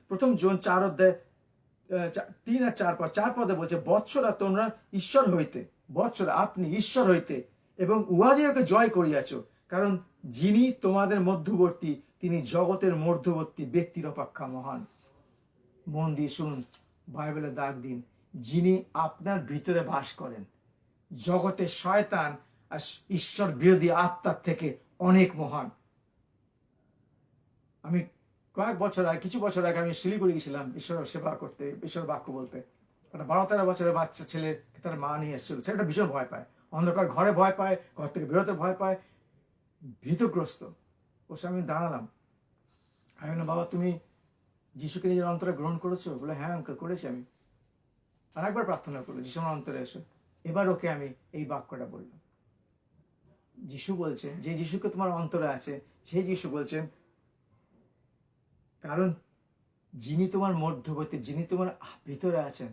প্রথম জন 4:3-4 বলছে, বৎসরা তোমরা ঈশ্বর হইতে, আপনি ঈশ্বর হইতে এবং উহাদিওকে জয় করিয়াছ, কারণ যিনি তোমাদের মধ্যবর্তী তিনি জগতের মধ্যবর্তী ব্যক্তির অপেক্ষা মহান। মন দিয়ে শুনুন, বাইবেলের দাগ দিন, যিনি আপনার ভিতরে বাস করেন জগতের শয়তান আর ঈশ্বর বিরোধী আত্মার থেকে অনেক মহান। আমি কিছু বছর আগে আমি শিলিগুড়ি গেছিলাম ঈশ্বরের সেবা করতে, ঈশ্বর বাক্য বলতে। একটা 12-13 বছরের বাচ্চা ছেলে তার মা নিয়ে এসেছিল। ছেলেটা ভীষণ ভয় পায়, অন্ধকার ঘরে ভয় পায়, ঘর থেকে বেরোতে ভয় পায়, ভীতগ্রস্ত। ওর সামনে দাঁড়ালাম, আমি বললাম, বাবা তুমি যিশুকে নিজের অন্তরে গ্রহণ করেছো? বলে, হ্যাঁ আঙ্কেল করেছি আমি। আর একবার প্রার্থনা করলো, যিশু আমার অন্তরে এসো। এবার ওকে আমি এই বাক্যটা বললাম, যিশু বলছেন, যে যিশুকে তোমার অন্তরে আছে সেই যিশু বলছেন, কারণ যিনি তোমার মধ্যবর্তী, যিনি তোমার ভিতরে আছেন,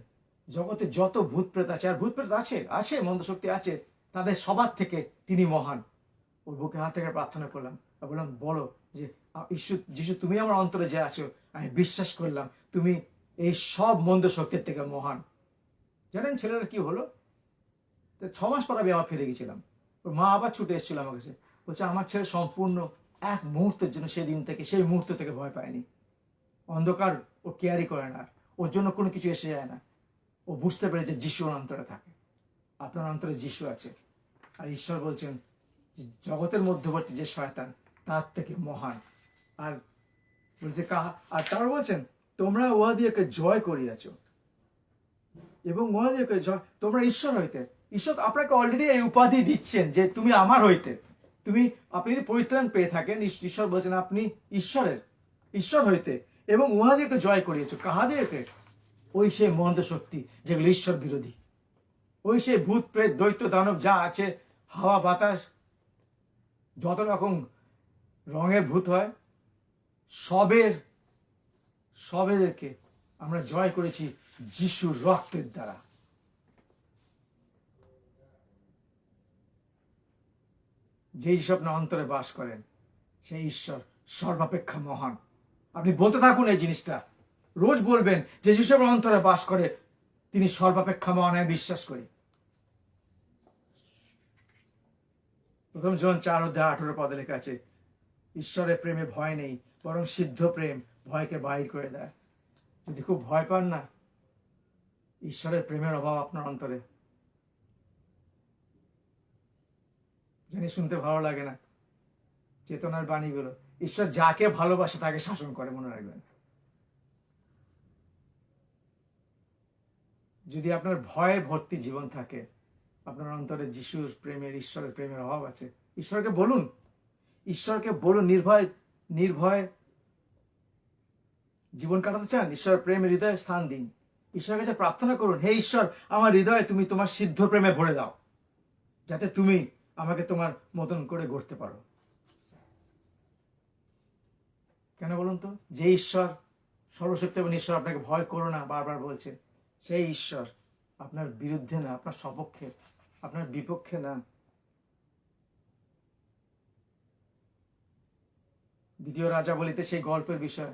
জগতে যত ভূত প্রেত আছে, আর ভূত প্রেত আছে মন্দ শক্তি আছে, তাদের সবার থেকে তিনি মহান। ওর বুকে হাত থেকে প্রার্থনা করলাম আর বললাম, বলো যে যিশু তুমি আমার অন্তরে যে আছো, আমি বিশ্বাস করলাম তুমি এই সব মন্দ শক্তির থেকে মহান। জানেন ছেলেটা কি হলো? 6 মাস পর আমি আবার ফিরে গেছিলাম। ওর মা আবার ছুটে এসেছিল আমার কাছে, বলছে আমার ছেলে সম্পূর্ণ এক মুহূর্তের জন্য সেই মুহূর্ত থেকে ভয় পায়নি। অন্ধকার ও কেয়ারি করে না, ওর জন্য কোনো কিছু এসে যায় না। ও বুঝতে পেরে যে যিশু ওর অন্তরে থাকে। আপনার অন্তরে যিশু আছে, আর ঈশ্বর বলছেন জগতের মধ্যবর্তী যে শয়তান তার থেকে মহান। আর বলছে আর তারা বলছেন, তোমরা উহাদিওকে জয় করিয়াছ এবং উহাদিওকে তোমরা ঈশ্বর হইতে। ঈশ্বর আপনাকে অলরেডি এই উপাধি দিচ্ছেন যে তুমি আমার হইতে, আপনি যদি পরিত্রাণ পেয়ে থাকেন, ঈশ্বর বলছেন আপনি ঈশ্বর হইতে এবং উহাদিওকে জয় করিয়েছ। কাহাদিওকে? ওই সে মন্দ শক্তি যেগুলো ঈশ্বর বিরোধী, ওই সে ভূত প্রেত দৈত্য দানব যা আছে, হাওয়া বাতাস, যত রকম রঙের ভূত হয়, সবেদেরকে আমরা জয় করেছি যিশুর রক্তের দ্বারা। যে ঈশ্বর আপনার অন্তরে বাস করেন সেই ঈশ্বর সর্বাপেক্ষা মহান। আপনি বলতে থাকুন এই জিনিসটা, রোজ বলবেন যে যিশু আপনার অন্তরে বাস করে তিনি সর্বাপেক্ষা মহান, আমি বিশ্বাস করি। প্রথম জন 4:18 লেখা আছে, ঈশ্বরের প্রেমে ভয় নেই, বরং সিদ্ধ প্রেম ভয়কে বাহির করে দেয়। যদি খুব ভয় পান না, ঈশ্বরের প্রেমের অভাব আপনার অন্তরে, জানি শুনতে ভালো লাগে না চেতনার বাণীগুলো, ঈশ্বর যাকে ভালোবাসে তাকে শাসন করে, মনে রাখবেন। যদি আপনার ভয়ে ভর্তি জীবন থাকে, আপনার অন্তরে যিশুর প্রেমের, ঈশ্বরের প্রেমের অভাব আছে, ঈশ্বরকে বলুন, নির্ভয় জীবন কাটাতে চান, ঈশ্বরের প্রেমের হৃদয়ে স্থান দিন। ঈশ্বরের কাছে প্রার্থনা করুন, হে ঈশ্বর আমার হৃদয়ে তুমি তোমার সিদ্ধ প্রেমে ভরে দাও, যাতে তুমি আমাকে তোমার মতন করে গড়তে পারো। কেন বলুন তো? যে ঈশ্বর সর্বশক্তিমান ঈশ্বর আপনাকে ভয় করো না বারবার বলছে, সেই ঈশ্বর আপনার বিরুদ্ধে না, আপনার সপক্ষে, আপনার বিপক্ষে না। দ্বিতীয় রাজা বলিতে সেই গল্পের বিষয়,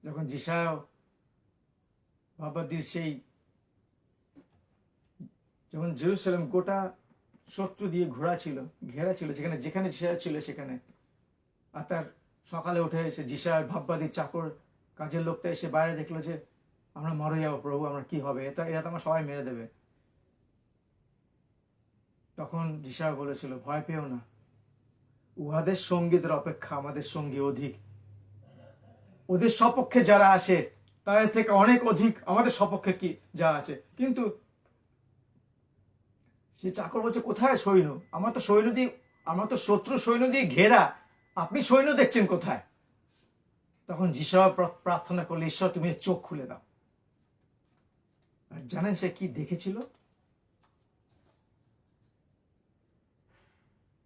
যখন জিসায় ভাববাদীর সেই, যখন জেরুসালেম গোটা শত্রু দিয়ে ঘেরা ছিল, যেখানে যেখানে জিসায় ছিল সেখানে, আর তার সকালে উঠে এসে জিসায় ভাববাদীর চাকর কাজের লোকটা এসে বাইরে দেখলো যে আমরা মরে যাবো প্রভু, আমরা কি হবে, এরা তো আমার সবাই মেরে দেবে। তখন জিসায় বলেছিল, ভয় পেও না, উহাদের সঙ্গীদের অপেক্ষা আমাদের সঙ্গী অধিক। ওদের সপক্ষে যারা আসে তাদের থেকে অনেক অধিক আমাদের সপক্ষে কি যা আছে। কিন্তু সে চাকর বলছে, কোথায় সৈন্য? আমার তো শত্রু সৈন্য দিয়ে ঘেরা, আপনি সৈন্য দেখছেন কোথায়? তখন যিশা প্রার্থনা করলে, ঈশ্বর তুমি চোখ খুলে দাও। আর জানেন সে কি দেখেছিল?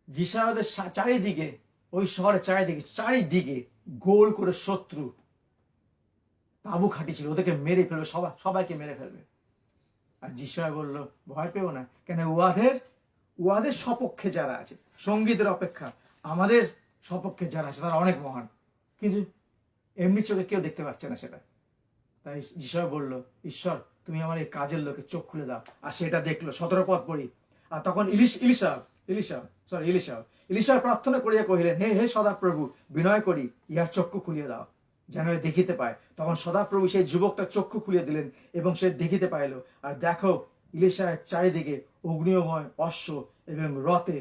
যিশা ওদের চারিদিকে, ওই শহরের চারিদিকে গোল করে শত্রু তাবু খাটিয়েছিল, ওদেরকে মেরে ফেলবে, সবাইকে মেরে ফেলবে। আর যিশা বলল, ভয় পেও না, কেন উহাদের সপক্ষে যারা আছে, সঙ্গীদের অপেক্ষা আমাদের সপক্ষে যারা আছে তারা অনেক মহান। কিন্তু এমনি চোখে কেউ দেখতে পাচ্ছে না সেটা। তাই যিশা বলল, ঈশ্বর তুমি আমার এই কাজের লোকের চোখ খুলে দাও। আর সেটা দেখলো। 17 পদ পড়ি। আর তখন ইলিশা প্রার্থনা করিয়া কহিলেন, হে সদাপ্রভু, বিনয় করি ইহার চক্ষু খুলিয়ে দাও, যেন দেখিতে পায়। তখন সদাপ্রভু সেই যুবকটার চক্ষু খুলিয়ে দিলেন এবং সে দেখিতে পাইল। আর দেখো, ইলিশার চারিদিকে অগ্নিময় অশ্ব এবং রথে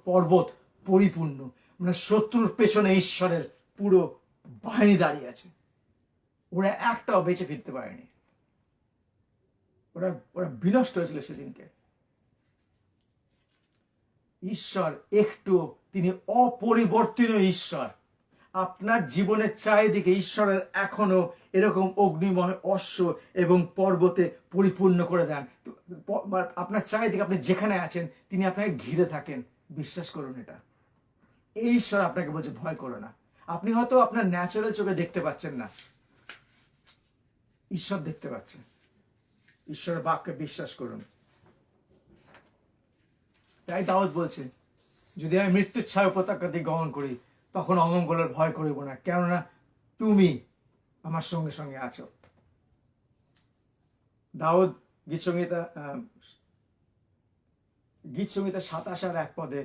পর্বত পরিপূর্ণ, মানে শত্রুর পেছনে ঈশ্বরের পুরো বাহিনী দাঁড়িয়ে আছে। ওরা একটাও বেঁচে ফিরতে পারেনি, ওরা বিনষ্ট হয়েছিল সেদিনকে। ঈশ্বর একটু, তিনি অপরিবর্তনীয় ঈশ্বর। আপনার জীবনের চারিদিকে ঈশ্বরের এখনো এরকম অগ্নিময় অশ্ব এবং পর্বতে পরিপূর্ণ করে দেন। আপনার চারিদিকে আপনি যেখানে আছেন তিনি আপনাকে ঘিরে থাকেন। বিশ্বাস করুন এটা। এই ঈশ্বর আপনাকে বলছে ভয় করো না। আপনি হয়তো আপনার ন্যাচারাল চোখে দেখতে পাচ্ছেন না, ঈশ্বর দেখতে পাচ্ছেন। ঈশ্বরের বাক্যে বিশ্বাস করুন। তাই দাউদ বলছে, যদি আমি মৃত্যুর ছায়া পতাকা দিয়ে গমন করি, তখন অমঙ্গলের ভয় করিব না, কেননা তুমি আমার সঙ্গে সঙ্গে আছো। দাউদ গীতসংহিতা 27 পদে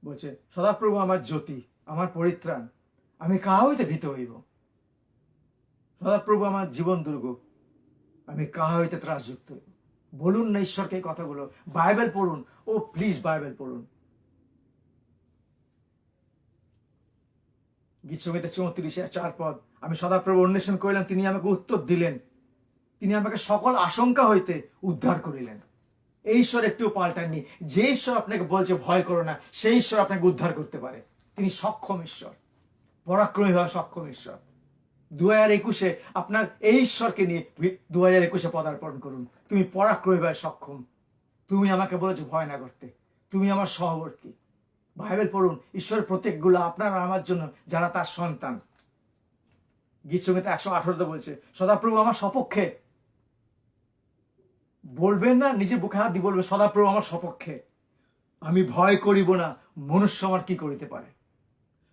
বলছে, সদাপ্রভু আমার জ্যোতি, আমার পরিত্রাণ, আমি কাহা হইতে ভীত হইব। সদাপ্রভু আমার জীবন দুর্গ, আমি কাহা হইতে ত্রাসযুক্ত হইব। বলুন না ঈশ্বরকে এই কথাগুলো। বাইবেল পড়ুন, ও প্লিজ বাইবেল পড়ুন। গীতসংহিতা 34 পদ, আমি সদাপ্রভু অন্বেষণ করিলাম, তিনি আমাকে উত্তর দিলেন, তিনি আমাকে সকল আশঙ্কা হইতে উদ্ধার করিলেন। এই ঈশ্বর একটু পাল্টাননি। যে ঈশ্বর আপনাকে বলছে ভয় করো না, সেই ঈশ্বর আপনাকে উদ্ধার করতে পারে। তিনি সক্ষম ঈশ্বর, পরাক্রমীভাবে সক্ষম ঈশ্বর। 2021 আপনার এই ঈশ্বরকে নিয়ে 2021 পদার্পণ করুন। তুমি পরাক্রমীভাবে সক্ষম। তুমি আমাকে বলেছো ভয় না করতে, তুমি আমার সহবর্তী। বাইবেল পড়ুন, ঈশ্বরের প্রত্যেকগুলো আপনার আমার জন্য যারা তার সন্তান। গীতসংহিতা 118 বলছে, সদাপ্রভু আমার সপক্ষে। বলবেন না, নিজে বুকে হাত দিয়ে বলবে, সদাপ্রভু আমার সপক্ষে, আমি ভয় করিব না, মনুষ্য আমার কি করিতে পারে।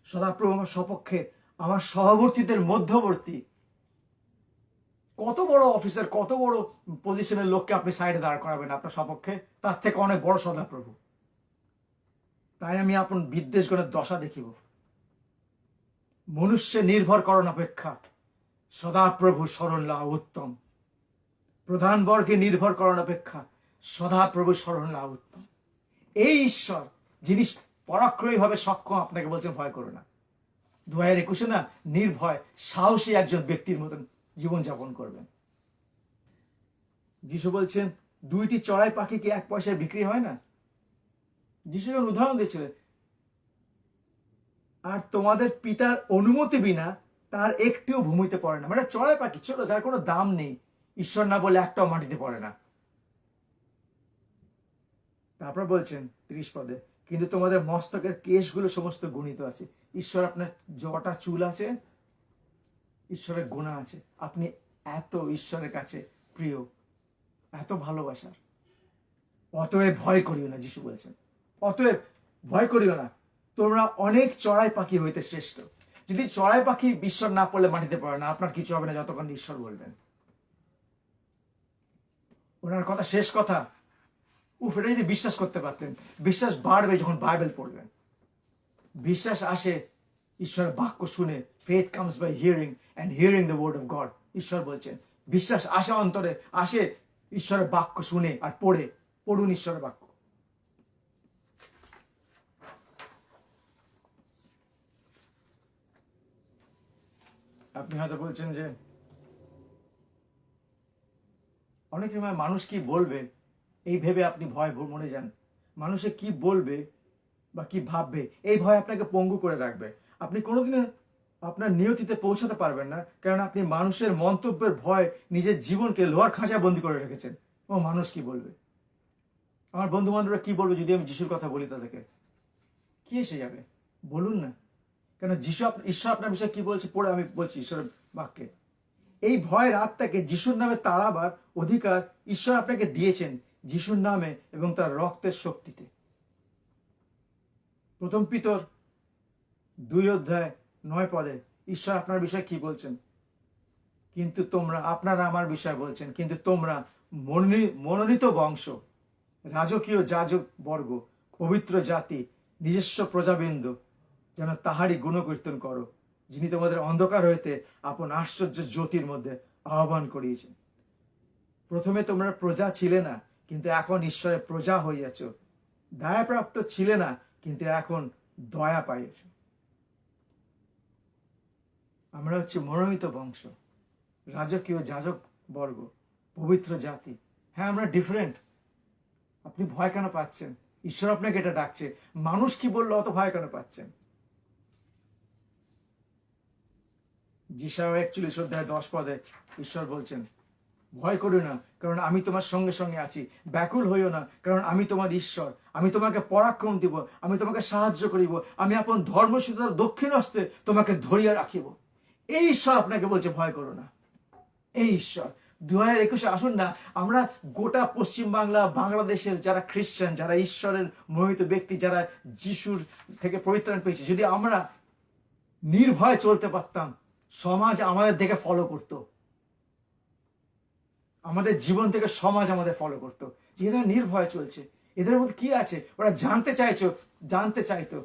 সদাপ্রভু আমার সপক্ষে, আমার সহবর্তীদের মধ্যবর্তী। কত বড় অফিসার, কত বড় পজিশনের লোককে আপনি সাইডে দাঁড় করাবেন আপনার সপক্ষে, তার থেকে অনেক বড় সদাপ্রভু। তাই আমি আপন বিদ্বেষগণের দশা দেখিব। মনুষ্যে নির্ভর করণ অপেক্ষা সদাপ্রভু শরণ লওয়া উত্তম। প্রধান বর্গে নির্ভর করণ অপেক্ষা সদাপ্রভু শরণ লওয়া উত্তম। এই ঈশ্বর যিনি পরাক্রমীভাবে সক্ষম, আপনাকে বলছেন ভয় করো না। 2021 না, নির্ভয় সাহসী একজন ব্যক্তির মতন জীবনযাপন করবেন। যিশু বলছেন, 2টি চড়াই পাখি কি 1 পয়সায় বিক্রি হয় না? যিশু যখন উদাহরণ দিচ্ছিলেন, আর তোমাদের পিতার অনুমতি বিনা তার একটিও ভূমিতে পড়ে না। মানে চড়াই পাখি ছোট, যার কোনো দাম নেই, ঈশ্বর না বলে একটাও মাটিতে পড়ে না। তারপর বলছেন 30 পদে, কিন্তু তোমাদের মস্তকের কেশগুলো সমস্ত গণিত আছে। ঈশ্বর আপনার যটা চুল আছে ঈশ্বরের গুণা আছে, আপনি এত ঈশ্বরের কাছে প্রিয়, এত ভালোবাসার। অতএব ভয় করিও না, যিশু বলছেন, অতএব ভয় করিও না, তোমরা অনেক চড়াই পাখি হইতে শ্রেষ্ঠ। যদি চড়াই পাখি ঈশ্বর না পড়লে মাটিতে পড়ে না, আপনার কিছু হবে না যতক্ষণ ঈশ্বর বলবেন। ওনার কথা শেষ কথা, এটা যদি বিশ্বাস করতে পারতেন, বিশ্বাস বাড়বে যখন বাইবেল পড়বেন। বিশ্বাস আসে ঈশ্বরের বাক্য শুনে, faith comes by hearing and hearing the word of God. ঈশ্বর বলছেন বিশ্বাস আসে অন্তরে, আসে ঈশ্বরের বাক্য শুনে আর পড়ে। পড়ুন ঈশ্বরের বাক্য। আপনি হয়তো বলছেন যে অনেক সময় মানুষ কি বলবে এই ভেবে আপনি ভয় মরে যান। মানুষে কি বলবে বা কি ভাববে এই ভয় আপনাকে পঙ্গু করে রাখবে। আপনি কোনোদিনও আপনার নিয়তিতে পৌঁছাতে পারবেন না, কারণ আপনি মানুষের মন্তব্যের ভয় নিজের জীবনকে লোহার খাঁচায় বন্দি করে রেখেছেন। ও মানুষ কি বলবে, আমার বন্ধু বান্ধবরা কি বলবে যদি আমি যিশুর কথা বলি তাদেরকে, কি এসে যাবে? বলুন না, কেন ঈশ্বর আপনার বিষয়ে কি বলছে পড়ে আমি বলছি ঈশ্বরের বাক্যে। এই ভয়ের আত্মাকে যিশুর নামে তাড়াবার অধিকার ঈশ্বর আপনাকে দিয়েছেন, যিশুর নামে এবং তার রক্তের শক্তিতে। প্রথম পিতর 2:9 ঈশ্বর আপনার বিষয়ে কি বলছেন? কিন্তু তোমরা, আপনারা আমার বিষয় বলছেন, কিন্তু তোমরা মনোনীত বংশ, রাজকীয় যাজক বর্গ, পবিত্র জাতি, নিজস্ব প্রজাবৃন্দ, যেন তাহারই গুণকীর্তন করো, যিনি তোমাদের অন্ধকার হইতে আপন আশ্চর্য জ্যোতির মধ্যে আহ্বান করিয়েছেন। প্রথমে তোমরা প্রজা ছিলে না, কিন্তু এখন ঈশ্বরের প্রজা হইয়াছ। দয়াপ্রাপ্ত ছিলে না, কিন্তু এখন দয়া পাইয়াছ। আমরা হচ্ছে মনোনীত বংশ, রাজকীয় যাজক বর্গ, পবিত্র জাতি। হ্যাঁ, আমরা ডিফারেন্ট। আপনি ভয় কেন পাচ্ছেন? ঈশ্বর আপনাকে এটা ডাকছে। মানুষ কি বললো অত ভয় কেন পাচ্ছেন? যিশায়া 41:10 ঈশ্বর বলছেন, ভয় করিও না, কারণ আমি তোমার সঙ্গে সঙ্গে আছি। ব্যাকুল হইও না, কারণ আমি তোমার ঈশ্বর। আমি তোমাকে পরাক্রম দিব, আমি তোমাকে সাহায্য করিব, আমি আপন ধর্মশীলতার দক্ষিণ হস্তে তোমাকে ধরিয়া রাখিব। এই ঈশ্বর আপনাকে বলছে ভয় করো না। এই ঈশ্বর 2021 আসুন না, আমরা গোটা পশ্চিমবাংলা, বাংলাদেশের যারা খ্রিস্টান, যারা ঈশ্বরের মোহিত ব্যক্তি, যারা যিশুর থেকে পরিত্রাণ পেয়েছে, যদি আমরা নির্ভয়ে চলতে পারতাম, সমাজ আমাদের দেখে ফলো করতো। আমাদের জীবন থেকে সমাজ আমাদের ফলো করতো যে এরা নির্ভয়ে চলছে, এদের মধ্যে কি আছে। ওরা জানতে চাইতো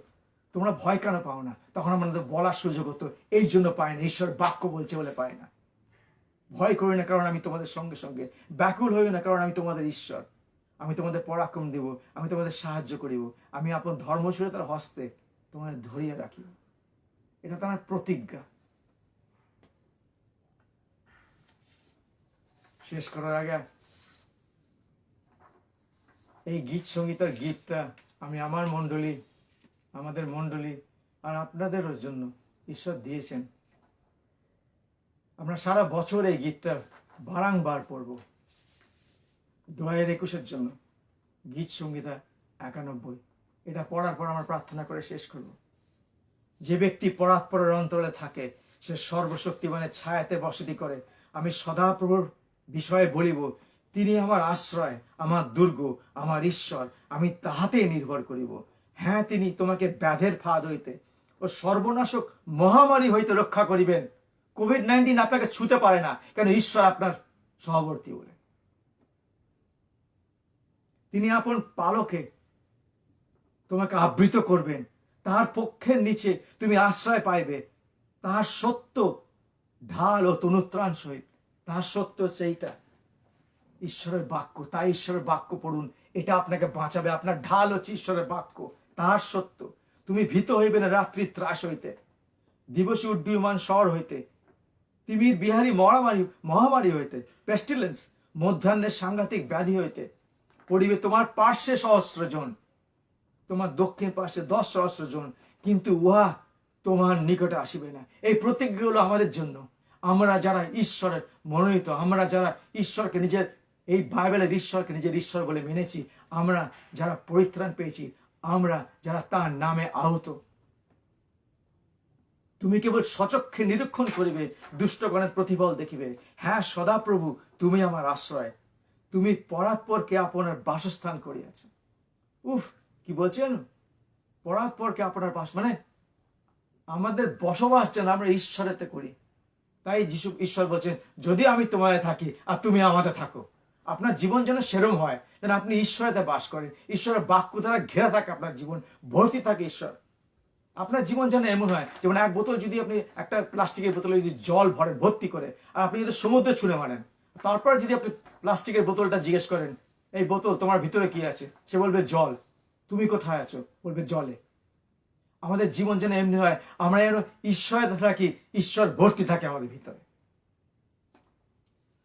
তোমরা ভয় কেন পাও না। তখন আমাদের বলার সুযোগ হতো, এই জন্য পায় না, ঈশ্বর বাক্য বলছে বলে পায় না। ভয় করি না, কারণ আমি তোমাদের সঙ্গে সঙ্গে। ব্যাকুল হইও না, কারণ আমি তোমাদের ঈশ্বর। আমি তোমাদের পরাক্রম দিব, আমি তোমাদের সাহায্য করিব, আমি আপন ধর্মশীলতার হস্তে তোমাদের ধরিয়া রাখিব। এটা তো আমার প্রতিজ্ঞা। শেষ করার আগে এই গীত সঙ্গীতার গীতটা আমি আমার মণ্ডলী, আমাদের মণ্ডলী আর আপনাদেরও জন্য ঈশ্বর দিয়েছেন। আমরা সারা বছর এই গীতটা বারংবার পড়ব। 2021 জন্য গীত সঙ্গীতা 91। এটা পড়ার পর আমরা প্রার্থনা করে শেষ করব। যে ব্যক্তি পরাৎপরের অন্তরে থাকে, সে সর্বশক্তিমানের ছায়াতে বসতি করে। আমি সদাপ্রভুর বিষয়ে বলিব, তিনি আমার আশ্রয়, আমার দুর্গ, আমার ঈশ্বর, আমি তাহাতেই নির্ভর করিব। হ্যাঁ, তিনি তোমাকে ব্যাধের ফাঁদ হইতে ও সর্বনাশক মহামারী হইতে রক্ষা করিবেন। কোভিড-19 আপনাকে ছুতে পারে না, কেন ঈশ্বর আপনার সহবর্তী বলে। তিনি আপন পালকে তোমাকে আবৃত করবেন, তাহার পক্ষের নিচে তুমি আশ্রয় পাইবে। তাহার সত্য ঢাল ও তনুত্রাণ সহিত। তাহার সত্য হচ্ছে এইটা, ঈশ্বরের বাক্য। তাই ঈশ্বরের বাক্য পড়ুন, এটা আপনাকে বাঁচাবে। আপনার ঢাল হচ্ছে ঈশ্বরের বাক্য, তাহার সত্য। তুমি ভীত হইবে না রাত্রির ত্রাস হইতে, দিবসে উড্ডীয়মান শহর হইতে, তিমির বিহারী মহামারী হইতে, পেস্টিলেন্স মধ্যাহ্নের সাংঘাতিক ব্যাধি হইতে। পড়িবে তোমার পার্শ্বে 1,000 জন, তোমার দক্ষিণ পার্শ্বে 10,000 জন, কিন্তু উহা তোমার নিকটে আসিবে না। এই প্রতিজ্ঞাগুলো আমাদের জন্য, আমরা যারা ঈশ্বরের মনোনীত, আমরা যারা ঈশ্বরকে নিজের, এই বাইবেলের ঈশ্বরকে নিজের ঈশ্বর বলে মেনেছি, আমরা যারা পরিত্রাণ পেয়েছি, আমরা যারা তার নামে আহত। তুমি কেবল সচক্ষে নিরীক্ষণ করিবে, দুষ্টগণের প্রতিফল দেখিবে। হ্যাঁ সদাপ্রভু, তুমি আমার আশ্রয়, তুমি পরাৎপরকে আপনার বাসস্থান করিয়াছ। উফ, কি বলছেন? পরাৎপরকে আপনার মানে আমাদের বসবাস যেন আমরা ঈশ্বরেতে করি। তাই ঈশ্বর বলছেন, যদি আমি তোমায় থাকি আর তুমি আমাতে থাকো। আপনার জীবন যেন সেরম হয়, যেন আপনি ঈশ্বরেতে বাস করেন, ঈশ্বরের বাক্য দ্বারা ঘেরা থাকে, আপনার জীবন ভর্তি থাকে ঈশ্বর। আপনার জীবন যেন এমন হয়, যেমন এক বোতল যদি আপনি একটা প্লাস্টিকের বোতলে যদি জল ভরেন ভর্তি করে, আর আপনি যদি সমুদ্রে ছুঁড়ে মারেন, তারপরে যদি আপনি প্লাস্টিকের বোতলটা জিজ্ঞেস করেন, এই বোতল তোমার ভিতরে কি আছে? সে বলবে জল। তুমি কোথায় আছো? বলবে জলে। আমাদের জীবন যেন এমনি হয়, আমরা যেন ঈশ্বরেতে থাকি, ঈশ্বর ভর্তি থাকে আমাদের ভিতরে।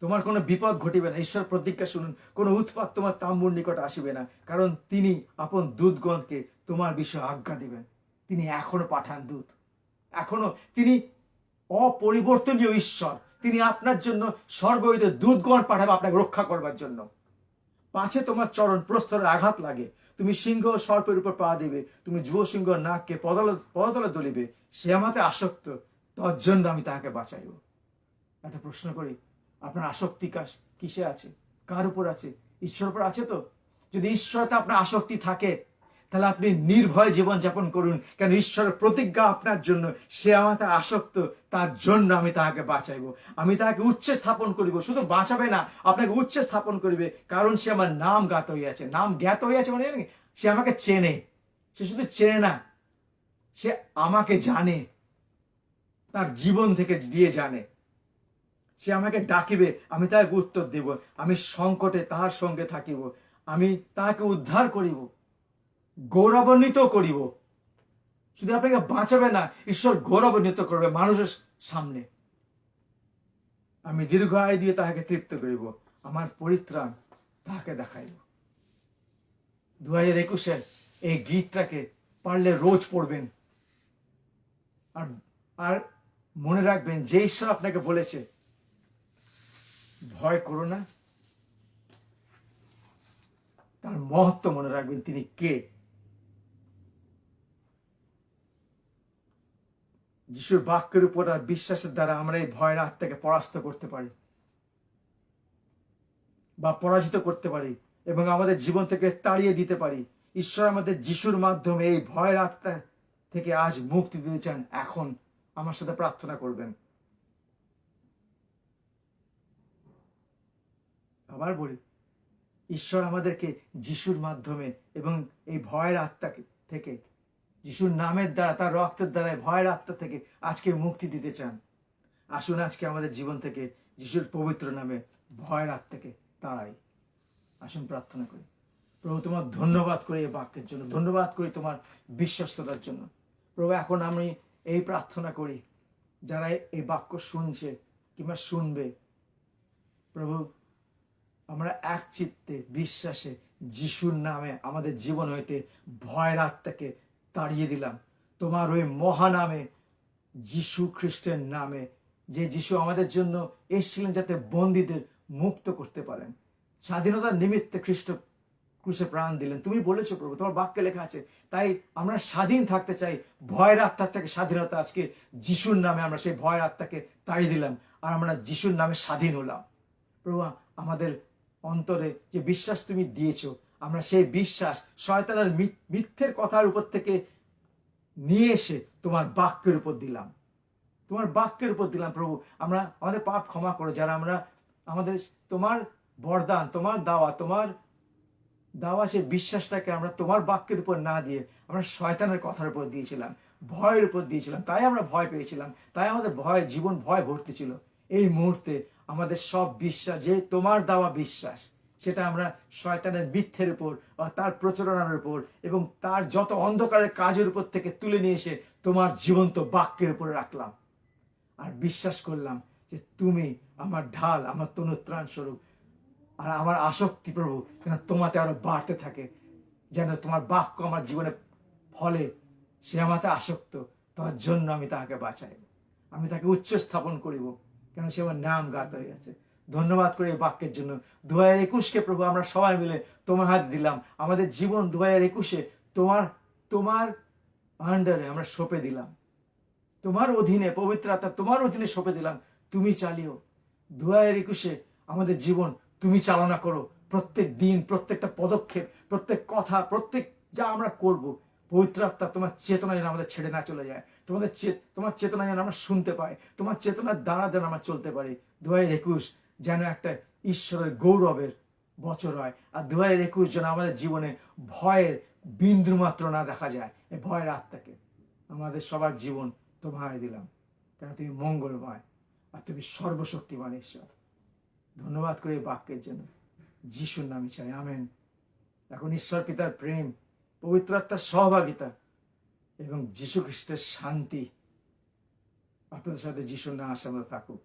তোমার কোনো বিপদ ঘটিবে না, ঈশ্বর প্রতিজ্ঞা শুনুন, কোনো উৎপাত তোমার তাম্বুর নিকট আসিবে না, কারণ তিনি আপন দূতগণকে তোমার বিষয়ে আজ্ঞা দিবেন। তিনি এখনো পাঠান দূত, এখনো তিনি অপরিবর্তনীয় ঈশ্বর। তিনি আপনার জন্য স্বর্গ হইতে দূতগণ পাঠাবে আপনাকে রক্ষা করবার জন্য। পাছে তোমার চরণ প্রস্তরে আঘাত লাগে, তুমি সিংহ ও সর্পের উপর পা দিবে, তুমি যুব সিংহ নাককে পদতলে দলিবে। সে আমাতে আসক্ত, তোর জন্য আমি তাহাকে বাঁচাইব। একটা প্রশ্ন করি, আপনার আসক্তি কিসে আছে? কার উপর আছে? ঈশ্বর উপর আছে তো? যদি ঈশ্বরতে আপনার আসক্তি থাকে, তাহলে আপনি নির্ভয় জীবন যাপন করুন, কেন ঈশ্বরের প্রতিজ্ঞা আপনার জন্য, সে আমাকে আসক্ত, তার জন্য আমি তাহাকে বাঁচাইব, আমি তাহাকে উচ্চে স্থাপন করিব। শুধু বাঁচাবে না, আপনাকে উচ্চে স্থাপন করিবে, কারণ সে আমার নাম জ্ঞাত হইয়াছে। নাম জ্ঞাত হইয়াছে মানে সে আমাকে চেনে। সে শুধু চেনে না, সে আমাকে জানে, তার জীবন থেকে দিয়ে জানে। সে আমাকে ডাকিবে, আমি তাহাকে উত্তর দেব, আমি সংকটে তাহার সঙ্গে থাকিব, আমি তাহাকে উদ্ধার করিব, গৌরবান্বিত করিব। শুধু আপনাকে বাঁচাবে না, ঈশ্বর গৌরবান্বিত করবে মানুষের সামনে। আমি দীর্ঘ আয় দিয়ে তাহাকে তৃপ্ত করিব, আমার পরিত্রাণ তাহাকে দেখাইব। 2021 এই গীতটাকে পারলে রোজ পড়বেন, আর মনে রাখবেন যে ঈশ্বর আপনাকে বলেছে ভয় করো না, তার মহত্ব মনে রাখবেন, তিনি কে। যিশুর বাক্যের উপর আর বিশ্বাসের দ্বারা আমরা এই ভয়ের আত্মাকে পরাস্ত করতে পারি বা পরাজিত করতে পারি এবং আমাদের জীবন থেকে তাড়িয়ে দিতে পারি। ঈশ্বর আমাদের যিশুর মাধ্যমে এই ভয়ের আত্মা থেকে আজ মুক্তি দিতে চান। এখন আমার সাথে প্রার্থনা করবেন। আবার বলি, ঈশ্বর আমাদেরকে যিশুর মাধ্যমে এবং এই ভয়ের আত্মা থেকে, যিশুর নামের দ্বারা, তার রক্তের দ্বারা ভয়ের আত্মা থেকে আজকে মুক্তি দিতে চান। আসুন আজকে আমাদের জীবন থেকে যিশুর পবিত্র নামে ভয়ের আত্মাকে তাড়াই। আসুন প্রার্থনা করি। প্রভু, তোমার ধন্যবাদ করি এই বাক্যের জন্য, ধন্যবাদ করি তোমার বিশ্বস্ততার জন্য। প্রভু, এখন আমি এই প্রার্থনা করি, যারা এই বাক্য শুনছে কিংবা শুনবে, প্রভু আমরা এক চিত্তে বিশ্বাসে যিশুর নামে আমাদের জীবন হইতে ভয়ের আত্মাকে তাড়িয়ে দিলাম। তোমার ওই মহানামে, যিশু খ্রিস্টের নামে, যে যিশু আমাদের জন্য এসেছিলেন যাতে বন্দীদের মুক্ত করতে পারেন। স্বাধীনতার নিমিত্তে খ্রিস্ট ক্রুশে প্রাণ দিলেন। তুমি বলেছো প্রভু, তোমার বাক্যে লেখা আছে। তাই আমরা স্বাধীন থাকতে চাই। ভয়ের আত্মার থেকে স্বাধীনতা, আজকে যিশুর নামে আমরা সেই ভয়ের আত্মাকে তাড়িয়ে দিলাম, আর আমরা যিশুর নামে স্বাধীন হলাম। প্রভু, আমাদের অন্তরে যে বিশ্বাস তুমি দিয়েছো, আমরা সেই বিশ্বাস শয়তানের মিথ্যের কথার উপর থেকে নিয়ে এসে তোমার বাক্যের উপর দিলাম, তোমার বাক্যের উপর দিলাম। প্রভু, আমরা আমাদের পাপ ক্ষমা করো, যারা আমরা আমাদের তোমার বরদান, তোমার দাওয়া সেই বিশ্বাসটাকে আমরা তোমার বাক্যের উপর না দিয়ে আমরা শয়তানের কথার উপর দিয়েছিলাম, ভয়ের উপর দিয়েছিলাম। তাই আমরা ভয় পেয়েছিলাম, তাই আমাদের জীবন ভয় ভর্তি ছিল। এই মুহূর্তে আমাদের সব বিশ্বাস, যে তোমার দেওয়া বিশ্বাস, সেটা আমরা শয়তানের মিথ্যের উপর বা তার প্রচারণার উপর এবং তার যত অন্ধকারের কাজের উপর থেকে তুলে নিয়ে এসে তোমার জীবন্ত বাক্যের উপরে রাখলাম, আর বিশ্বাস করলাম যে তুমি আমার ঢাল, আমার তনুত্রাণ স্বরূপ, আর আমার আসক্তি প্রভু যেন তোমাতে আরো বাড়তে থাকে, যেন তোমার বাক্য আমার জীবনে ফলে সে আমাতে আসক্ত। তার জন্য আমি তাকে বাঁচাই, আমি তাকে উচ্চ স্থাপন করিব, কেন সে আমার নাম গাত হয়ে গেছে। ধন্যবাদ করি এই বাক্যের জন্য। 2021 প্রভু আমরা সবাই মিলে তোমার হাতে দিলাম। আমাদের জীবন 2021 তোমার আন্ডারে আমরা সঁপে দিলাম। তোমার অধীনে, পবিত্র আত্মা তোমার অধীনে সঁপে দিলাম, তুমি চালিও। 2021 আমাদের জীবন তুমি চালনা করো। প্রত্যেক দিন, প্রত্যেকটা পদক্ষেপ, প্রত্যেক কথা, প্রত্যেক যা আমরা করব, পবিত্র আত্মা তোমার চেতনা যেন আমাদের ছেড়ে না চলে যায়। তোমার চেতনা যেন আমরা শুনতে পাই, তোমার চেতনার দ্বারা যেন আমরা চলতে পারি। 2021 যেন একটা ঈশ্বরের গৌরবের বছর হয়। আর 2021 যেন আমাদের জীবনে ভয়ের বিন্দু মাত্র না দেখা যায়। এই ভয়ের আত্মাকে আমাদের সবার জীবন তোমায় দিলাম, কেন তুমি মঙ্গলময় আর তুমি সর্বশক্তিমান ঈশ্বর। ধন্যবাদ করি এই বাক্যের জন্য, যিশুর নামে চাই, আমেন। এখন ঈশ্বর পিতার প্রেম, পবিত্র আত্মার সহভাগিতা এবং যীশু খ্রিস্টের শান্তি আপনাদের সাথে যিশুর নাম আশীর্বাদ থাকুক,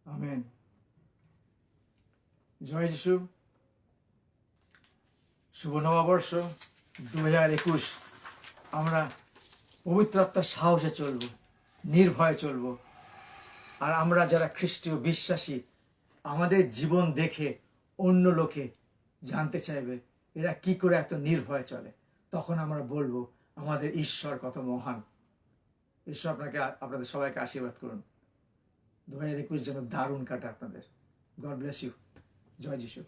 আমেন। জয় যিশু। শুভ নববর্ষ 2021। আমরা পবিত্র আত্মার সাহসে চলব, নির্ভয়ে চলব। আর আমরা যারা খ্রিস্টীয় বিশ্বাসী, আমাদের জীবন দেখে অন্য লোকে জানতে চাইবে এরা কি করে এত নির্ভয়ে চলে। তখন আমরা বলবো আমাদের ঈশ্বর কত মহান। ঈশ্বর আপনাদের সবাইকে আশীর্বাদ করুন। 2021 যেন দারুণ কাটে আপনাদের। God bless you. জয় যিশু।